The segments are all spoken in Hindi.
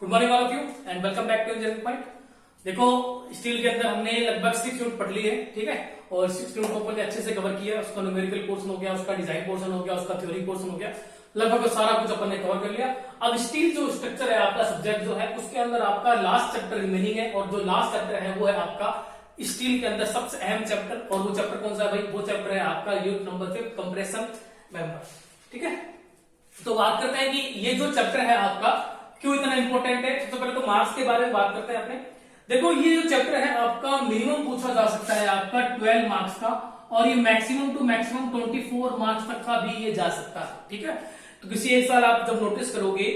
Good morning all of you and welcome back to engineering point. देखो स्टील के अंदर हमने लगभग 6 यूनिट पढ़ ली है, ठीक है, और 6 यूनिट को अपन ने अच्छे से कवर किया। उसका न्यूमेरिकल पोर्शन हो गया, उसका डिजाइन पोर्शन हो गया, उसका थ्योरी पोर्शन हो गया, लगभग सारा कुछ अपन ने कवर कर लिया। अब स्टील जो स्ट्रक्चर है आपका सब्जेक्ट जो है उसके अंदर आपका लास्ट चैप्टर रिमेनिंग है, और जो लास्ट चैप्टर है वो है आपका स्टील के अंदर सबसे अहम चैप्टर। और वो चैप्टर कौन सा है भाई? वो चैप्टर है आपका यूनिट नंबर 5 कंप्रेशन मेंबर, ठीक है। तो बात करते हैं कि ये जो चैप्टर है आपका क्यों इतना इंपॉर्टेंट है। सबसे पहले तो मार्क्स के बारे में बात करते हैं अपने। देखो ये जो चैप्टर है आपका मिनिमम पूछा जा सकता है आपका 12 मार्क्स का, और ये मैक्सिमम टू मैक्सिमम 24 मार्क्स तक का भी ये जा सकता है, ठीक है। तो किसी एक साल आप जब नोटिस करोगे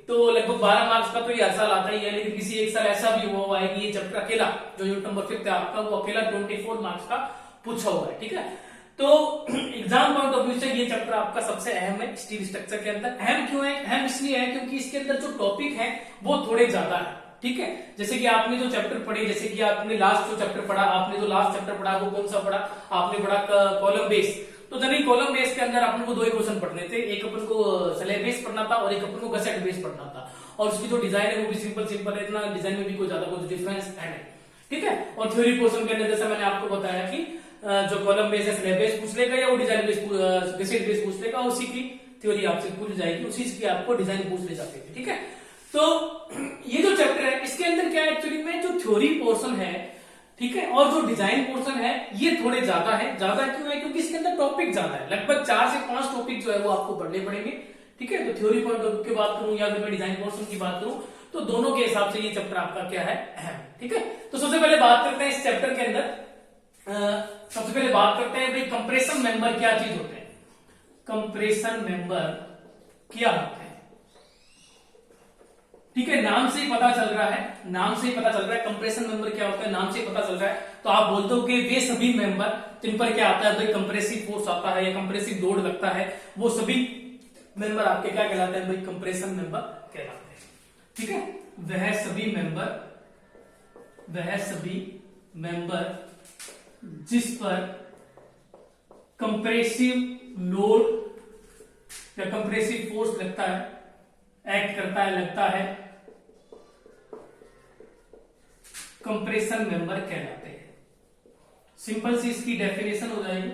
तो लगभग 12 मार्क्स का तो ये हर साल आता ही है, लेकिन किसी एक साल ऐसा भी हुआ है कि ये चैप्टर अकेला जो यूनिट नंबर 5 है आपका वो अकेला 24 मार्क्स का पूछा हुआ है, ठीक है। तो एग्जाम पॉइंट ऑफ व्यू से ये चैप्टर आपका सबसे अहम है स्टील स्ट्रक्चर के अंदर। अहम क्यों है? अहम इसलिए है क्योंकि इसके अंदर जो टॉपिक है वो थोड़े ज्यादा है, ठीक है। जैसे कि आपने जो चैप्टर पढ़े, जैसे कि आपने लास्ट जो चैप्टर पढ़ा, आपने जो लास्ट चैप्टर पढ़ा वो कौन सा पढ़ा? आपने पढ़ा कॉलम बेस। तो जनरली कॉलम बेस के अंदर अपन को दो ही क्वेश्चन पढ़ने थे, एक अपन को स्लैब बेस पढ़ना था और एक अपन को गसेट बेस पढ़ना था। और उसकी जो डिजाइन है वो भी सिंपल है, इतना डिजाइन में भी कोई ज्यादा कुछ डिफरेंस है नहीं, ठीक है। और थ्योरी पोर्शन के अंदर जैसा मैंने आपको बताया कि जो कॉलम बेस है स्लैब बेस पूछ लेगा या वो डिजाइन बेस गसेट बेस पूछ लेगा, उसी की थ्योरी आपसे पूछ जाएगी, उसी की आपको डिजाइन पूछ ले जाती है, ठीक है। तो ये जो चैप्टर है इसके अंदर क्या है एक्चुअली में जो थ्योरी पोर्शन है, ठीक है, और जो डिजाइन पोर्शन है ये थोड़े ज्यादा है। ज्यादा क्यों है? क्योंकि इसके अंदर टॉपिक ज्यादा है, लगभग 4 से 5 टॉपिक जो है वो आपको पढ़ने पड़ेंगे, ठीक है। तो थ्योरी पॉइंट ऑफ व्यू की बात करूं या फिर मैं डिजाइन पोर्शन की बात करूं तो दोनों के हिसाब से ये चैप्टर आपका क्या है? अहम, ठीक है। तो सबसे पहले बात करते हैं इस चैप्टर के अंदर सबसे पहले बात करते हैं भाई कंप्रेशन मेंबर क्या चीज होते हैं। कंप्रेशन मेंबर क्या होते हैं, ठीक है। नाम से ही पता चल रहा है, नाम से ही पता चल रहा है कंप्रेशन मेंबर क्या होता है, नाम से ही पता चल रहा है। तो आप बोलते हो कि वे सभी मेंबर जिन पर क्या आता है भाई कंप्रेसिव फोर्स आता है या कंप्रेसिव लोड लगता है, वो सभी मेंबर आपके क्या कहलाते हैं भाई? कंप्रेशन मेंबर कहलाते हैं, ठीक है। वह सभी मेंबर जिस पर कंप्रेसिव लोड या कंप्रेसिव फोर्स लगता है, एक्ट करता है, लगता है, कंप्रेशन मेंबर कहलाते हैं। सिंपल सी इसकी डेफिनेशन हो जाएगी,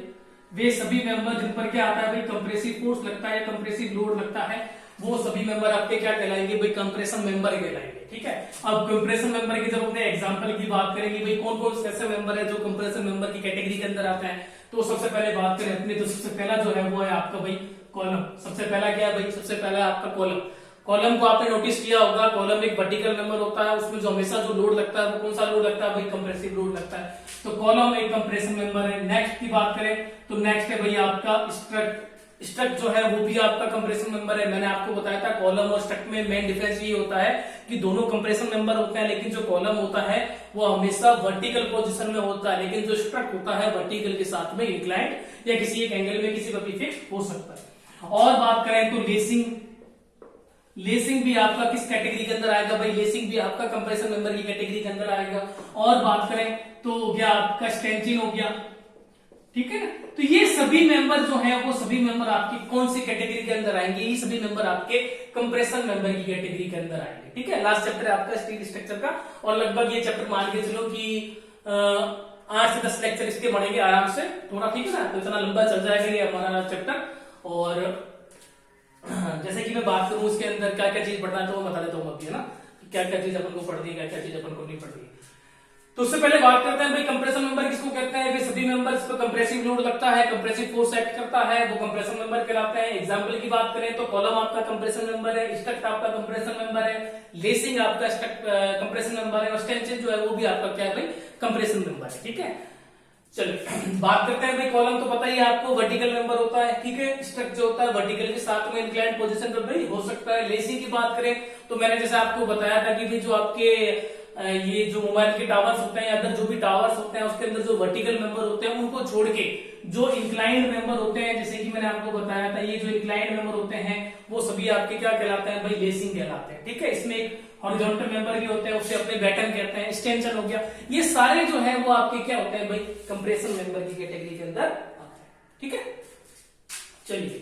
वे सभी मेंबर जिन पर क्या आता है भाई कंप्रेसिव फोर्स लगता है या कंप्रेसिव लोड लगता है, वो सभी मेंबर आपके क्या कहलाएंगे भाई? कंप्रेशन मेंबर कहलाएंगे, ठीक है। अब कंप्रेशन मेंबर की जब अपने एग्जांपल की बात करेंगे भाई कौन कौन से ऐसे मेंबर है जो कंप्रेशन मेंबर की कैटेगरी के अंदर आते हैं, तो सबसे पहले बात करें अपने, तो सबसे पहला जो है वो है आपका भाई कॉलम। सबसे पहला क्या है भाई? सबसे पहला आपका कॉलम। कॉलम को आपने नोटिस किया होगा, कॉलम एक वर्टिकल मेंबर होता है, उसमें जो हमेशा जो लोड लगता है वो कौन सा लोड लगता है भाई? कंप्रेसिव लोड लगता है। तो कॉलम एक कंप्रेशन मेंबर है। नेक्स्ट की बात करें तो नेक्स्ट है भाई आपका स्ट्रट। स्ट्रट जो है वो भी आपका कंप्रेशन मेंबर है। मैंने आपको बताया था कॉलम और स्ट्रट में मेन डिफरेंस ये होता है कि दोनों कंप्रेशन मेंबर होते हैं, लेकिन जो कॉलम होता है वो हमेशा वर्टिकल पोजीशन में होता है, लेकिन जो स्ट्रट होता है वर्टिकल के साथ में इंक्लाइंड या किसी एक एंगल में किसी पर भी फिक्स हो सकता है। और बात करें तो लेसिंग भी आपका किस कैटेगरी के अंदर आएगा भाई? लेसिंग भी आपका कंप्रेशन मेंबर की कैटेगरी के अंदर आएगा। और बात करें तो हो गया आपका स्टेंचिंग हो गया, ठीक है ना। तो ये सभी मेंबर जो है वो सभी मेंबर आपकी कौन सी कैटेगरी के अंदर आएंगे? ये सभी मेंबर आपके कंप्रेशन मेंबर की कैटेगरी के अंदर आएंगे, ठीक है। लास्ट चैप्टर है आपका स्टील स्ट्रक्चर का, और लगभग ये चैप्टर मान के चलो कि 8 से 10 लेक्चर इसके बढ़ेंगे आराम से थोड़ा, ठीक है ना। तो इतना लंबा चल जाएगा ये हमारा चैप्टर। और जैसे कि मैं बात करूं इसके अंदर क्या क्या चीज पढ़ना है तो वो बता देता हूँ अभी, है ना, क्या क्या चीज अपन को पढ़नी है, क्या क्या चीज अपन को नहीं पढ़नी है। तो उससे पहले बात करते हैं भाई कंप्रेशन मेंबर किसको कहते हैं? वे सभी मेंबर्स पर कंप्रेसिव लोड लगता है, कंप्रेसिव फोर्स एक्ट करता है, वो कंप्रेशन मेंबर कहलाते हैं। एग्जांपल की बात करें तो कॉलम आपका कंप्रेशन मेंबर है, स्ट्रट आपका कंप्रेशन मेंबर है, लेसिंग आपका कंप्रेशन मेंबर है, और स्टेंचिंग जो है वो भी आपका क्या है भाई? कंप्रेशन मेंबर है, ठीक है। चलिए बात करते हैं भाई कॉलम, तो पता ही आपको वर्टिकल मेंबर होता है, ठीक है। स्ट्रट जो होता है वर्टिकल के साथ में इंक्लाइंड पोजीशन पर भी हो सकता है। लेसिंग की बात करें तो मैंने जैसे आपको बताया था कि भाई जो आपके ये जो मोबाइल के टावर्स होते हैं या अदर जो भी टावर्स होते हैं उसके अंदर जो वर्टिकल मेंबर होते हैं उनको छोड़ के जो इंक्लाइंड मेंबर होते हैं, जैसे कि मैंने आपको बताया था, ये जो इंक्लाइंड मेंबर होते हैं वो सभी आपके क्या कहलाते हैं भाई? लेसिंग कहलाते हैं, ठीक है। इसमें एक हॉरिजॉन्टल मेंबर भी होते हैं, उसे अपने बैटन कहते हैं, एक्सटेंशन हो गया, ये सारे जो है वो आपके क्या होते हैं भाई? कंप्रेशन मेंबर की कैटेगरी के अंदर आते हैं, ठीक है। चलिए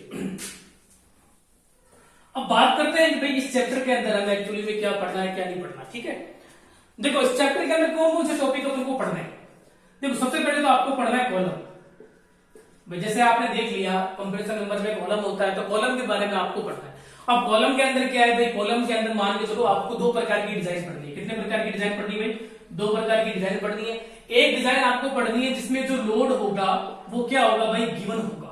अब बात करते हैं हैं कि भाई इस चैप्टर के अंदर हमें एक्चुअली में क्या पढ़ना है क्या नहीं पढ़ना। ठीक है, देखो इस चैप्टर के अंदर कौन कौन से टॉपिक अपन को पढ़ना है। देखो सबसे पहले तो आपको पढ़ना है कॉलम। भाई जैसे आपने देख लिया कंपैरिजन नंबर में कॉलम होता है, तो कॉलम के बारे में आपको पढ़ना है। अब कॉलम के अंदर क्या है भाई, कॉलम के अंदर मान के चलो आपको दो प्रकार की डिजाइन पढ़नी है। कितने प्रकार की डिजाइन पढ़नी है भाई, दो प्रकार की डिजाइन पढ़नी है। एक डिजाइन आपको पढ़नी है जिसमें जो लोड होगा वो क्या होगा भाई, गिवन होगा।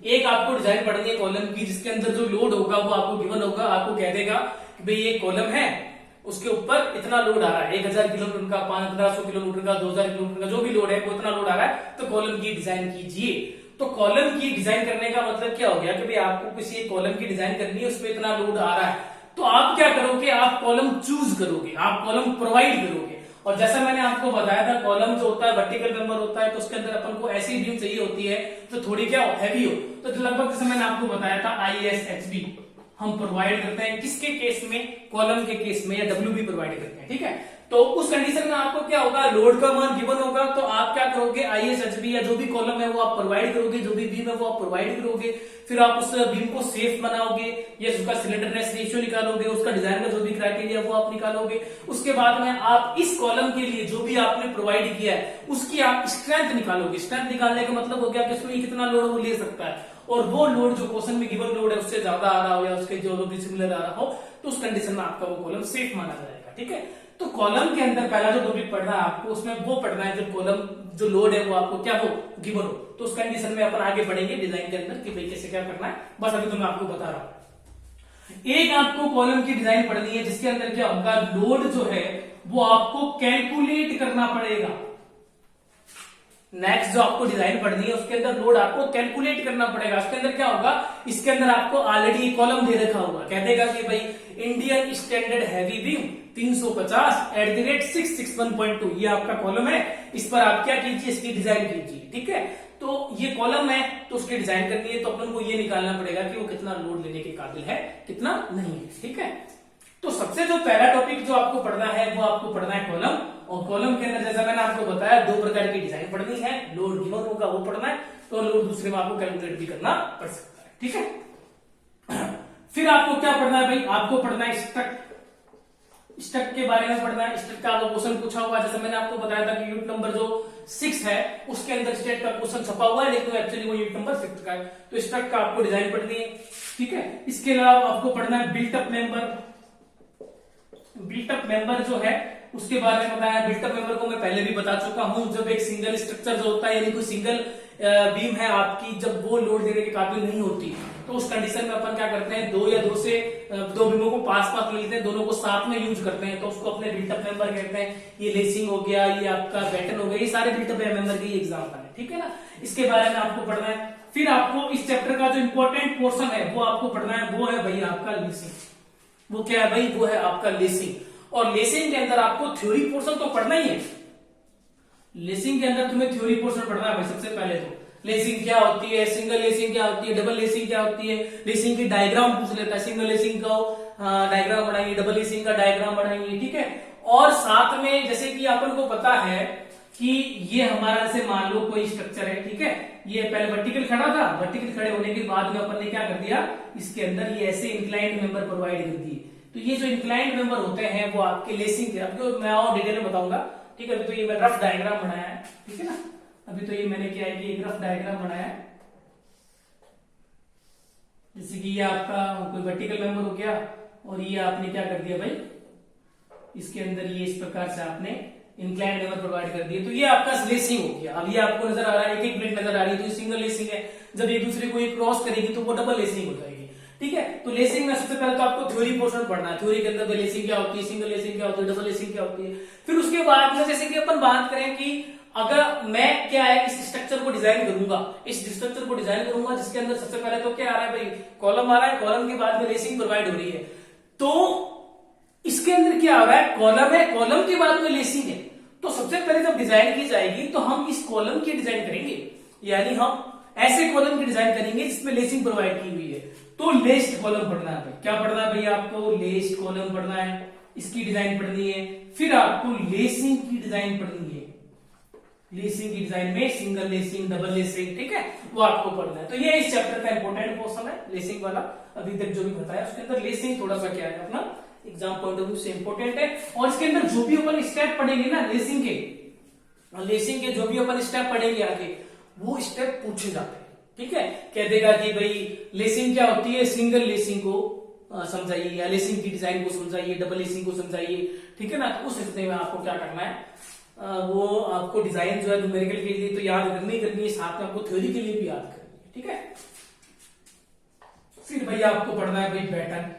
एक आपको डिजाइन पढ़नी है कॉलम की जिसके अंदर जो लोड होगा वो आपको गिवन होगा। आपको कह देगा कि भाई ये कॉलम है, उसके ऊपर इतना लोड आ रहा है, 1000 किलोमीटर का, 1500 किलोमीटर का, 2000 किलोमीटर का, जो भी लोड है वो इतना लोड आ रहा है, तो कॉलम की डिजाइन कीजिए। तो कॉलम की डिजाइन करने का मतलब क्या हो गया कि भाई आपको किसी एक कॉलम की डिजाइन करनी है, उसमें इतना लोड आ रहा है, तो आप क्या करोगे, आप कॉलम चूज करोगे, आप कॉलम प्रोवाइड करोगे। और जैसा मैंने आपको बताया था कॉलम जो होता है वर्टिकल मेंबर होता है, तो उसके अंदर अपन को ऐसी बीम चाहिए होती है तो थोड़ी क्या हैवी हो। तो लगभग जैसे मैंने आपको बताया था ISHB हम प्रोवाइड करते हैं किसके केस में, कॉलम के केस में, या WB प्रोवाइड करते हैं। ठीक है, तो उस कंडीशन में आपको क्या होगा, लोड का मान गिवन होगा, तो आप क्या करोगे, ISHB या जो भी कॉलम है वो आप प्रोवाइड करोगे, जो भी बीम है वो आप प्रोवाइड करोगे। फिर आप उस बीम को सेफ बनाओगे, या उसका सिलेंडरनेस रेशियो निकालोगे, उसका डिजाइन का जो भी क्राइटेरिया वो आप निकालोगे। उसके बाद में आप इस कॉलम के लिए जो भी आपने प्रोवाइड किया है उसकी आप स्ट्रेंथ निकालोगे। स्ट्रेंथ निकालने का मतलब हो गया कि उसमें कितना लोड वो ले सकता है, और वो लोड जो क्वेश्चन में गिवन लोड है उससे ज्यादा आ रहा हो या उसके जो लोड सिमिलर आ रहा हो, तो उस कंडीशन में आपका वो कॉलम सेफ माना जाएगा। ठीक है, तो कॉलम के अंदर पहला जो टॉपिक पढ़ना है आपको, उसमें वो पढ़ना है जब कॉलम जो लोड है वो आपको क्या हो, गिवन हो। तो उस कंडीशन में अपन आगे बढ़ेंगे डिजाइन के अंदर कि भाई कैसे क्या करना है, बस अभी तो मैं आपको बता रहा हूं। एक आपको कॉलम की डिजाइन पढ़नी है जिसके अंदर क्या होगा, लोड जो है वो आपको कैलकुलेट करना पड़ेगा। नेक्स्ट जो आपको डिजाइन पढ़नी है उसके अंदर लोड आपको कैलकुलेट करना पड़ेगा। उसके अंदर क्या होगा, इसके अंदर आपको ऑलरेडी कॉलम दे रखा होगा, कह देगा कि भाई इंडियन स्टैंडर्ड हैवी बीम 350/661.2 ये आपका कॉलम है, इस पर आप क्या कीजिए, इसकी डिजाइन कीजिए। ठीक है, तो ये कॉलम है तो उसकी डिजाइन करनी है, तो अपन को ये निकालना पड़ेगा कि वो कितना लोड लेने के काबिल है, कितना नहीं है। ठीक है, तो सबसे जो पहला टॉपिक जो आपको पढ़ना है वो आपको पढ़ना है कॉलम। और कॉलम के अंदर जैसा मैंने आपको बताया दो प्रकार की डिजाइन पढ़नी है, लोड गिवन होगा वो पढ़ना है, तो लोड दूसरे में आपको कैलकुलेट भी करना पड़ सकता है। ठीक है, फिर आपको क्या पढ़ना है भाई, आपको पढ़ना है स्ट्रक। स्ट्रक के बारे में पढ़ना है। स्ट्रक का आपको क्वेश्चन पूछा हुआ, जैसे मैंने आपको बताया था कि यूनिट नंबर जो 6 है उसके अंदर स्ट्रक का क्वेश्चन छपा हुआ है, लेकिन एक्चुअली वो यूनिट नंबर 6 का है। तो स्ट्रक का आपको डिजाइन पढ़नी है। ठीक है, इसके अलावा आपको पढ़ना है बिल्टअप मेंबर। बिल्टअप मेंबर जो है उसके बारे में बताया। बिल्टअप मेंबर को मैं पहले भी बता चुका हूं, जब एक सिंगल स्ट्रक्चर जो होता है, यानी कोई सिंगल बीम है आपकी, जब वो लोड देने के काबिल नहीं होती, तो उस कंडीशन में अपन क्या करते हैं, दो या दो बीमों को पास पास ले लेते हैं, दोनों को साथ में यूज करते हैं, तो उसको अपने बिल्टअप मेंबर कहते हैं। ये लेसिंग हो गया, ये आपका बैटन हो गया, ये सारे बिल्टअप मेंबर के एग्जाम्पल है। ठीक है ना, इसके बारे में आपको पढ़ना है। फिर आपको इस चैप्टर का जो इंपॉर्टेंट पोर्शन है वो आपको पढ़ना है, वो है भाई आपका लेसिंग। वो क्या है भाई, वो है आपका लेसिंग। और लेसिंग के अंदर आपको थ्योरी पोर्शन तो पढ़ना ही है। लेसिंग के अंदर तुम्हें थ्योरी पोर्शन पढ़ना है भाई। सबसे पहले तो लेसिंग क्या होती है, सिंगल लेसिंग क्या होती है, डबल लेसिंग क्या होती है, लेसिंग की डायग्राम पूछ लेता है, सिंगल लेसिंग का डायग्राम बनाएंगे, डबल लेसिंग का डायग्राम बनाएंगे। ठीक है, और साथ में जैसे कि अपन को पता है कि ये हमारा जैसे मान लो कोई स्ट्रक्चर है, ठीक है, ये पहले वर्टिकल खड़ा था, वर्टिकल खड़े होने के बाद में अपन ने क्या कर दिया, इसके अंदर ये ऐसे इंक्लाइंड मेंबर प्रोवाइड कर दिए। तो ये जो इंक्लाइंड मेंबर होते हैं वो आपके लेसिंग के, अब मैं और डिटेल में बताऊंगा। ठीक है, अभी तो ये मैं रफ डायग्राम बनाया है। ठीक है ना, अभी तो ये मैंने क्या है कि एक रफ डायग्राम बनाया है, जैसे कि ये आपका कोई वर्टिकल मेंबर हो गया, और ये आपने क्या कर दिया भाई, इसके अंदर ये इस प्रकार से आपने इंक्लाइंड मेंबर प्रोवाइड कर दिए। तो ये आपका लेसिंग हो गया। अब ये आपको नजर आ रहा है, एक एक प्लेट नजर आ रही है, तो ये सिंगल लेसिंग है। जब एक दूसरे को ये क्रॉस करेगी तो वो डबल लेसिंग हो जाएगी। ठीक है, तो लेसिंग में सबसे पहले तो आपको थ्योरी पोर्शन पढ़ना है। थ्योरी के अंदर लेसिंग क्या होती है, सिंगल लेसिंग क्या होती है, डबल लेसिंग क्या होती है। फिर उसके बाद में जैसे कि अपन बात करें कि अगर मैं क्या है इस स्ट्रक्चर को डिजाइन करूंगा, इस स्ट्रक्चर को डिजाइन करूंगा जिसके अंदर सबसे पहले तो क्या आ रहा है भाई, कॉलम आ रहा है, कॉलम के बाद में लेसिंग प्रोवाइड हो रही है। तो इसके अंदर क्या हो रहा है, कॉलम है, कॉलम के बाद में लेसिंग है। तो सबसे पहले जब डिजाइन की जाएगी तो हम इस कॉलम की डिजाइन करेंगे, यानी हम ऐसे कॉलम की डिजाइन करेंगे जिसमें लेसिंग प्रोवाइड की हुई है। तो लेस्ड कॉलम पढ़ना है भाई। क्या पढ़ना है भाई, आपको लेस्ड कॉलम पढ़ना है, इसकी डिजाइन पढ़नी है। फिर आपको लेसिंग की डिजाइन पढ़नी है, लेसिंग की डिजाइन में सिंगल लेसिंग, डबल लेसिंग, ठीक है, वो आपको पढ़ना है। तो ये इस चैप्टर का इंपॉर्टेंट पोर्शन है, लेसिंग वाला। अभी तक जो भी बताया उसके अंदर लेसिंग थोड़ा सा क्या है अपना एग्जाम पॉइंट ऑफ व्यू से इंपॉर्टेंट है। और इसके अंदर जो भी अपन स्टेप पढ़ेंगे ना लेसिंग के जो भी अपन स्टेप पढ़ेंगे आगे, वो स्टेप पूछे जाते हैं, ठीक है। कह देगा कि भाई लेसिंग क्या होती है, सिंगल लेसिंग को समझाइए, या लेसिंग की डिजाइन को समझाइए, डबल लेसिंग को समझाइए, ठीक है ना। तो उस स्थिति में आपको क्या करना है, वो आपको डिजाइन जो है न्यूमेरिकल के लिए तो याद करनी है, साथ में आपको थ्योरी के लिए भी याद करनी है, ठीक है। फिर भैया आपको पढ़ना है भाई पैटर्न,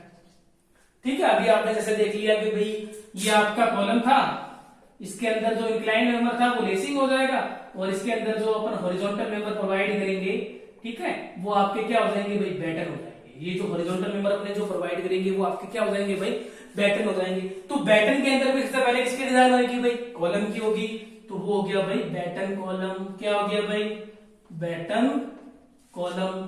ठीक है। अभी आपने जैसे देख लिया कि भाई ये आपका कॉलम था, इसके अंदर जो इंक्लाइंड मेंबर था वो लेसिंग हो जाएगा, और इसके अंदर जो अपन हॉरिजॉन्टल मेंबर प्रोवाइड करेंगे, ठीक है, वो आपके क्या हो जाएंगे भाई बैटन हो जाएंगे। ये जो हॉरिजॉन्टल मेंबर अपने जो प्रोवाइड करेंगे वो आपके क्या हो जाएंगे भाई बैटन हो जाएंगे। तो बैटन के अंदर भी सबसे पहले किसकी डिजाइन होगी भाई, कॉलम की होगी, तो वो हो गया भाई बैटन कॉलम। क्या हो गया भाई, बैटन कॉलम,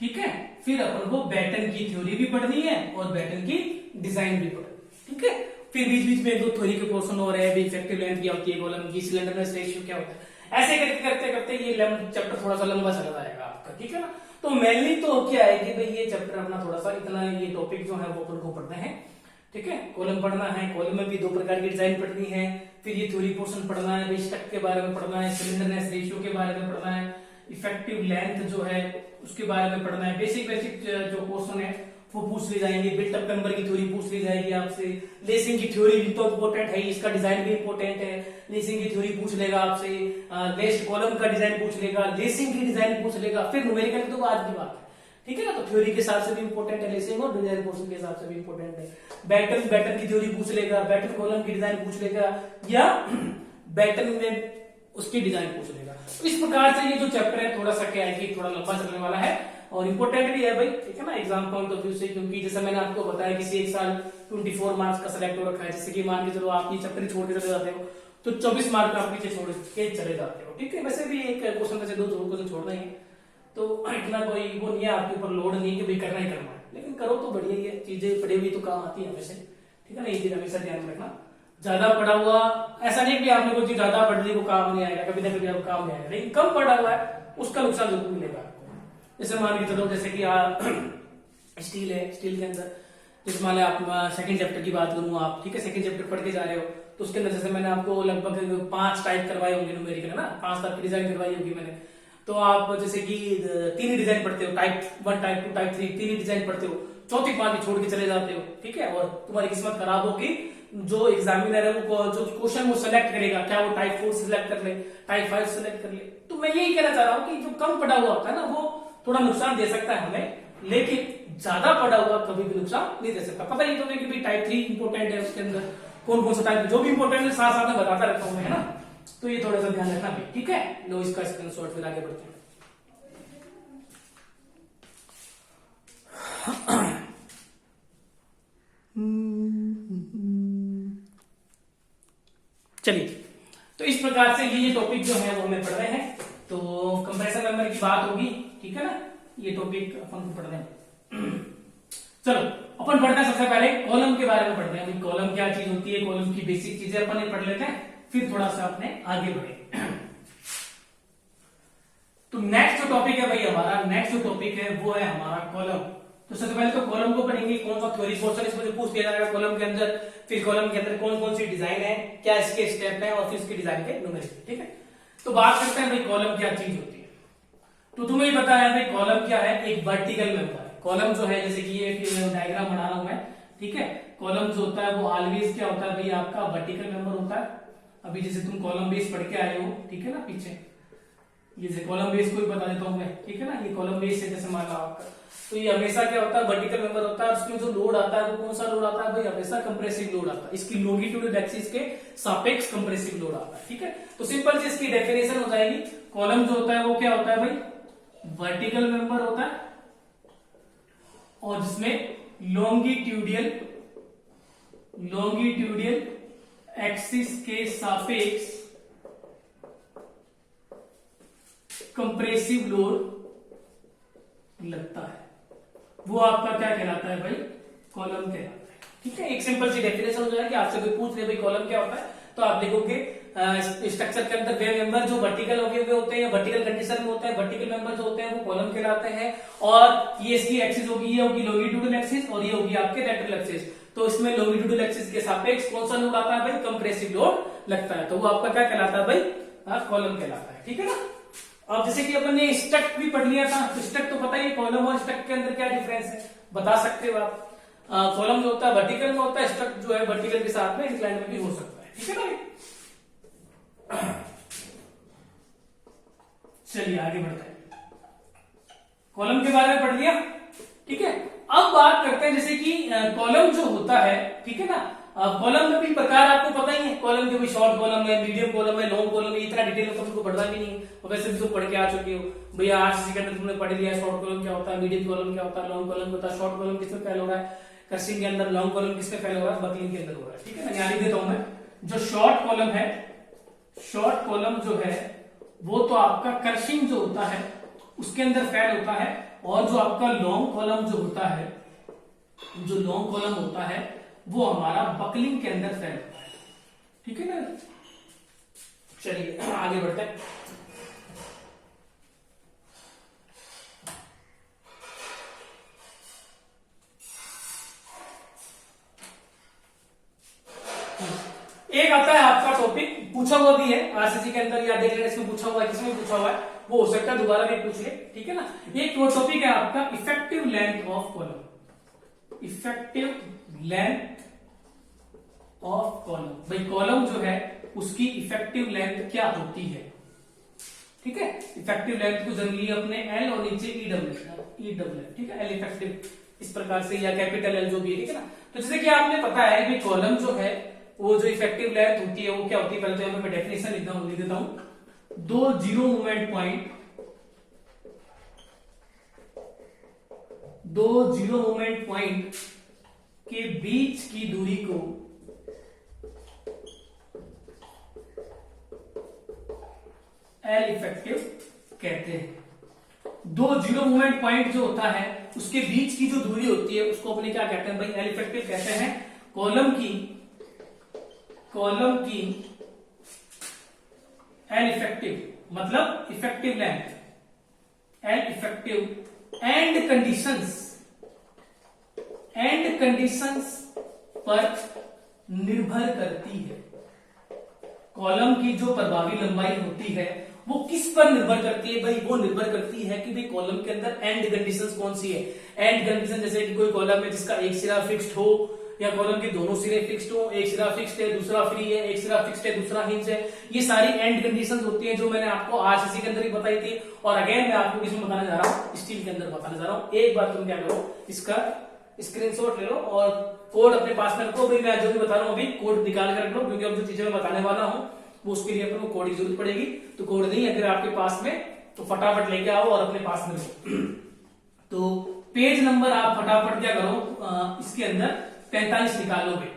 ठीक है। फिर अपन को बैटन की थ्योरी भी पढ़नी है और बैटन की डिजाइन भी पढ़नी है, ठीक है। फिर बीच बीच में दो थ्योरी के पोर्शन हो रहे हैं, इफेक्टिव लेंथ क्या होती है कॉलम की, स्लेंडरनेस रेशियो क्या होता है, ऐसे करते करते करते ये चैप्टर थोड़ा सा लंबा चला जाएगा आपका, ठीक है ना। तो मेनली तो क्या है कि भाई ये चैप्टर अपना थोड़ा सा इतना, ये टॉपिक जो है वो अपन को पढ़ना है, ठीक है। कॉलम पढ़ना है, कॉलम में भी दो प्रकार की डिजाइन पढ़नी है, फिर ये थ्योरी पोर्शन पढ़ना है, भाई स्टक के बारे में पढ़ना है, स्लेंडरनेस रेशियो के बारे में पढ़ना है, इफेक्टिव लेंथ जो है उसके बारे में पढ़ना है, बेसिक जो क्वेश्चन है वो पूछ ली जाएंगे, बिल्टअप मेंबर की थ्योरी पूछ ली जाएगी आपसे, लेसिंग की थ्योरी भी तो इंपॉर्टेंट है, इसका डिजाइन भी इंपॉर्टेंट है, लेसिंग की थ्योरी पूछ लेगा आपसे, लेस्ड कॉलम का डिजाइन पूछ लेगा, लेसिंग की डिजाइन पूछ लेगा, फिर न्यूमेरिकल की तो आज की बात है, ठीक है ना। तो थ्योरी के हिसाब से भी इंपॉर्टेंट है लेसिंग, और डिजाइन पोर्शन के हिसाब से भी इंपॉर्टेंट है। बैटन की थ्योरी पूछ लेगा, बैटन कॉलम की डिजाइन पूछ लेगा, या बैटन में उसकी डिजाइन पूछ लेगा। तो इस प्रकार से ये जो चैप्टर है थोड़ा सा क्या है कि थोड़ा लंबा चलने वाला है और इंपॉर्टेंट भी है भाई, ठीक है ना, एग्जाम पॉइंट ऑफ व्यू से। क्योंकि जैसे मैंने आपको बताया किसी एक साल 24 मार्क्स का सिलेक्ट हो रखा है, जैसे कि मान के चलो आप ये चैप्टर छोड़ के चले जाते हो तो 24 मार्क आप पीछे छोड़ के चले जाते हो, ठीक है। वैसे भी एक क्वेश्चन में से दो क्वेश्चन छोड़ना ही है, तो इतना कोई वो नहीं है, आपके ऊपर लोड नहीं है कि भाई करना ही करना है, लेकिन करो तो बढ़िया ही है, चीजें पढ़ी हुई तो काम आती है हमेशा, ठीक है ना। ये चीज हमेशा ध्यान में रखना, ज्यादा पढ़ा हुआ ऐसा नहीं कि आपने कोई चीज ज्यादा पढ़ ली वो काम नहीं आएगा, कभी ना कभी आपको काम नहीं आएगा, लेकिन कम पढ़ा हुआ है उसका नुकसान जरूर मिलेगा आपको। जैसे मान के चलो जैसे कि स्टील है, स्टील के अंदर जैसे मान लो आप सेकंड चैप्टर की बात करूँ आप, ठीक है, सेकंड चैप्टर पढ़ के जा रहे हो तो उसके अंदर जैसे मैंने आपको लगभग 5 टाइप करवाए होंगे न्यूमेरिकल, है ना, 5 टाइप की डिजाइन करवाई होगी मैंने। तो आप जैसे कि 3 ही डिजाइन पढ़ते हो, टाइप 1, टाइप 2, टाइप 3, 3 ही डिजाइन पढ़ते हो, चौथी पांचवी छोड़ के चले जाते हो, ठीक है। और तुम्हारी किस्मत खराब होगी, जो एग्जामिनर है वो जो क्वेश्चन वो सिलेक्ट करेगा, क्या वो टाइप 4 सिलेक्ट कर ले, टाइप 5 सिलेक्ट कर ले। तो मैं यही कहना चाह रहा हूँ कि जो कम पढ़ा हुआ होता है ना वो थोड़ा नुकसान दे सकता है हमें, लेकिन ज्यादा पढ़ा हुआ कभी भी नुकसान नहीं दे सकता। पता ही तुम्हें कि भाई टाइप 3 इंपॉर्टेंट है, उसके अंदर कौन कौन सा टाइप जो भी इंपॉर्टेंट है साथ साथ में बताता रहता हूँ मैं, है ना। तो ये थोड़ा सा ध्यान रखना भी, ठीक है। लो इसका स्क्रीनशॉट, फिर आगे बढ़ते हैं। चलिए, तो इस प्रकार से ये टॉपिक जो है वो हमें पढ़ रहे हैं। तो कंप्रेशन मेंबर की बात होगी, ठीक है ना, ये टॉपिक अपन पढ़ रहे हैं। चलो अपन पढ़ते हैं, सबसे पहले कॉलम के बारे में पढ़ते हैं। कॉलम क्या चीज होती है, कॉलम की बेसिक चीजें अपन पढ़ लेते हैं, फिर थोड़ा सा अपने आगे बढ़े। तो नेक्स्ट जो टॉपिक है भाई हमारा, नेक्स्ट जो टॉपिक है वो है हमारा कॉलम। तो सबसे पहले तो कॉलम को पढ़ेंगे, कौन सा थ्योरी पोर्शन इसमें से पूछ दिया जाएगा कॉलम के अंदर, फिर कॉलम के अंदर कौन कौन सी डिजाइन है, क्या इसके स्टेप है, और फिर इसके डिजाइन के न्यूमेरिकल, ठीक है। तो बात करते हैं भाई कॉलम क्या चीज होती है। तो तुम्हें पता है भाई कॉलम क्या है, एक वर्टिकल मेंबर है। कॉलम जो है जैसे कि ये डायग्राम बना रहा हूं मैं, ठीक है। कॉलम जो होता है वो ऑलवेज क्या होता है भाई, आपका वर्टिकल मेंबर होता है। अभी जैसे तुम कॉलम बेस पढ़ के आए हो, ठीक है ना, पीछे ये जैसे कॉलम बेस को भी बता देता हूं मैं, ठीक है ना। ये कॉलम बेस है जैसे मान लो आपका, तो ये हमेशा क्या होता है वर्टिकल मेंबर होता है। उसमें जो लोड आता है वो कौन सा लोड आता है भाई, हमेशा कंप्रेसिव लोड आता है। इसकी लॉन्गिट्यूडल एक्सिस के सापेक्ष कंप्रेसिव लोड आता है, ठीक है। तो सिंपल से इसकी डेफिनेशन हो जाएगी, कॉलम जो होता है वो क्या होता है भाई, वर्टिकल मेंबर होता है और जिसमें लॉन्गिट्यूडियल एक्सिस के सापेक्ष कंप्रेसिव लोड लगता है, वो आपका क्या कहलाता है भाई, कॉलम कहलाता है, ठीक है। एक सिंपल सी डेफिनेशन हो जाएगी। आपसे कोई पूछ ले भाई कॉलम क्या होता है, तो आप लिखोगे स्ट्रक्चर के अंदर वे मेंबर जो वर्टिकल हो गए वे होते हैं, वर्टिकल कंडीशन में होते हैं, वर्टिकल मेंबर जो होते हैं वो कॉलम कहलाते हैं। और ये इसकी एक्सिस होगी, ये होगी लॉन्गिट्यूडल एक्सिस और ये होगी आपके लैटरल एक्सिस। तो इसमें लॉन्गिट्यूडल एक्सिस के सापेक्ष कौन सा लोड आता है भाई, कंप्रेसिव लोड लगता है, तो वो आपका क्या कहलाता है भाई, कॉलम कहलाता है। ठीक है ना। अब जैसे कि अपन ने स्टक भी पढ़ लिया था, तो स्टक तो पता ही, कॉलम और स्टक के अंदर क्या डिफरेंस है बता सकते हो आप। कॉलम जो होता है वर्टिकल में होता है, स्टक जो है वर्टिकल के साथ में इंक्लाइन में भी हो सकता है। ठीक है ना। चलिए आगे बढ़ते हैं, कॉलम के बारे में पढ़ लिया। ठीक है, अब बात करते हैं जैसे कि कॉलम जो होता है, ठीक है ना। कॉलम में भी प्रकार आपको पता ही है, कॉलम के भी शॉर्ट कॉलम है, मीडियम कॉलम है, लॉन्ग कॉलम है, इतना डिटेल में तुमको पढ़ना भी नहीं है, और वैसे भी तुम पढ़ के आ चुके हो भैया। आरसीसी के अंदर तुमने पढ़ लिया शॉर्ट कॉलम क्या होता है, मीडियम कॉलम क्या होता है, लॉन्ग कॉलम होता है। शॉर्ट कॉलम किसमें फेल हो रहा है, कर्सिंग के अंदर, लॉन्ग कॉलम किसमें फेल हो रहा है, बकलिंग के अंदर हो रहा है। ठीक है ना, यहाँ लिख देता हूं मैं, जो शॉर्ट कॉलम है, शॉर्ट कॉलम जो है वो तो आपका कर्सिंग जो होता है उसके अंदर फेल होता है, और जो आपका लॉन्ग कॉलम जो होता है, जो लॉन्ग कॉलम होता है वो हमारा बकलिंग के अंदर फेल होता है। ठीक है ना। चलिए आगे बढ़ते हैं। एक आता है आपका टॉपिक, पूछा हुआ भी है आरसीसी के अंदर, या देख लेना इसमें पूछा हुआ है, किसमें पूछा हुआ है, वो हो सकता है दोबारा भी पूछ ले। ठीक है ना। एक टॉपिक है आपका effective length of column, effective length of column. भाई कॉलम जो है उसकी इफेक्टिव लेंथ क्या होती है। ठीक है, इफेक्टिव लेंथ को जनरली अपने एल और नीचे ई डब्ल्यू, ठीक है, एल इफेक्टिव इस प्रकार से, या कैपिटल एल जो भी है। ठीक है ना। तो जैसे कि आपने पता है कि कॉलम जो है वो जो इफेक्टिव लेंथ होती है वो क्या होती है, पहले तो यहाँ पे मैं डेफिनेशन लिख देता हूं। दो जीरो मूवमेंट पॉइंट, दो जीरो मूवमेंट पॉइंट के बीच की दूरी को एल इफेक्टिव कहते हैं। दो जीरो मूवमेंट पॉइंट जो होता है उसके बीच की जो दूरी होती है उसको अपने क्या कहते हैं भाई, एल इफेक्टिव कहते हैं। कॉलम की एल इफेक्टिव मतलब effective length, L effective and conditions पर निर्भर करती है। कॉलम की जो प्रभावी लंबाई होती है वो किस पर निर्भर करती है भाई, वो निर्भर करती है कि भाई कॉलम के अंदर एंड कंडीशंस कौन सी है। एंड कंडीशन जैसे कि कोई कॉलम है जिसका एक सिरा फिक्स्ड हो, या कॉलम के दोनों सिरे फिक्स्ड हो, एक सिरा फिक्स्ड है दूसरा फ्री है, एक सिरा फिक्स्ड है दूसरा हिंज है। ये सारी एंड कंडीशंस होती हैं जो मैंने आपको आरसीसी के अंदर ही बताई थी, और अगेन मैं आपको किसमें बताने जा रहा हूँ, स्टील के अंदर बताने जा रहा हूँ। एक बार तुम क्या करो, इसका स्क्रीनशॉट ले लो और कोड अपने पास में रखो। भाई मैं जो भी बता रहा हूँ अभी कोड निकाल कर रख लो, क्योंकि अब जो चीजें मैं बताने वाला हूँ वो उसके लिए अपन को कोड की जरूरत पड़ेगी। तो कोड नहीं अगर आपके पास में तो फटाफट लेके आओ और अपने पास में रखो। तो पेज नंबर आप फटाफट क्या करो, इसके अंदर 45 निकालोगे।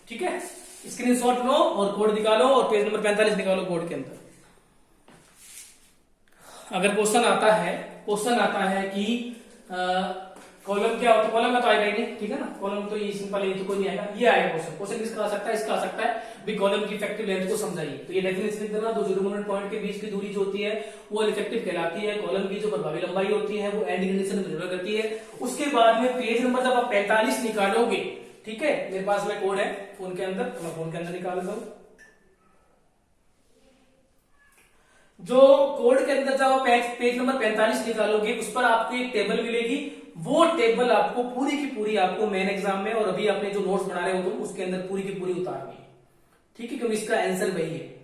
ठीक है, स्क्रीनशॉट लो और कोड निकालो और पेज नंबर 45 निकालो कोड के अंदर। अगर क्वेश्चन आता है कि कॉलम क्या होता है, कॉलम में तो आएगा ही नहीं। ठीक है ना, कॉलम तो ये सिंपल है, तो कोई नहीं आएगा। ये आएगा क्वेश्चन किसका आ सकता है, इसका आ सकता है भी कॉलम की इफेक्टिव लेंथ को समझाइए। तो ये डेफिनेशन लिख देना, दो जीरो मूवमेंट पॉइंट के बीच की दूरी जो होती है वो इफेक्टिव कहलाती है। कॉलम की जो प्रभावी लंबाई होती है वो एंड कंडीशन पर निर्भर करती है। उसके बाद में पेज नंबर जब आप 45 निकालोगे, ठीक है, मेरे पास में कोड है फोन के अंदर, तो मैं फोन के अंदर निकाल देता हूं। जो कोड के अंदर जब आप पेज नंबर 45 निकालोगे उस पर आपको एक टेबल मिलेगी। वो टेबल आपको पूरी की पूरी आपको मेन एग्जाम में और अभी आपने जो नोट्स बना रहे हो तुम उसके अंदर पूरी की पूरी उतारनी है। ठीक है, क्योंकि इसका आंसर वही है।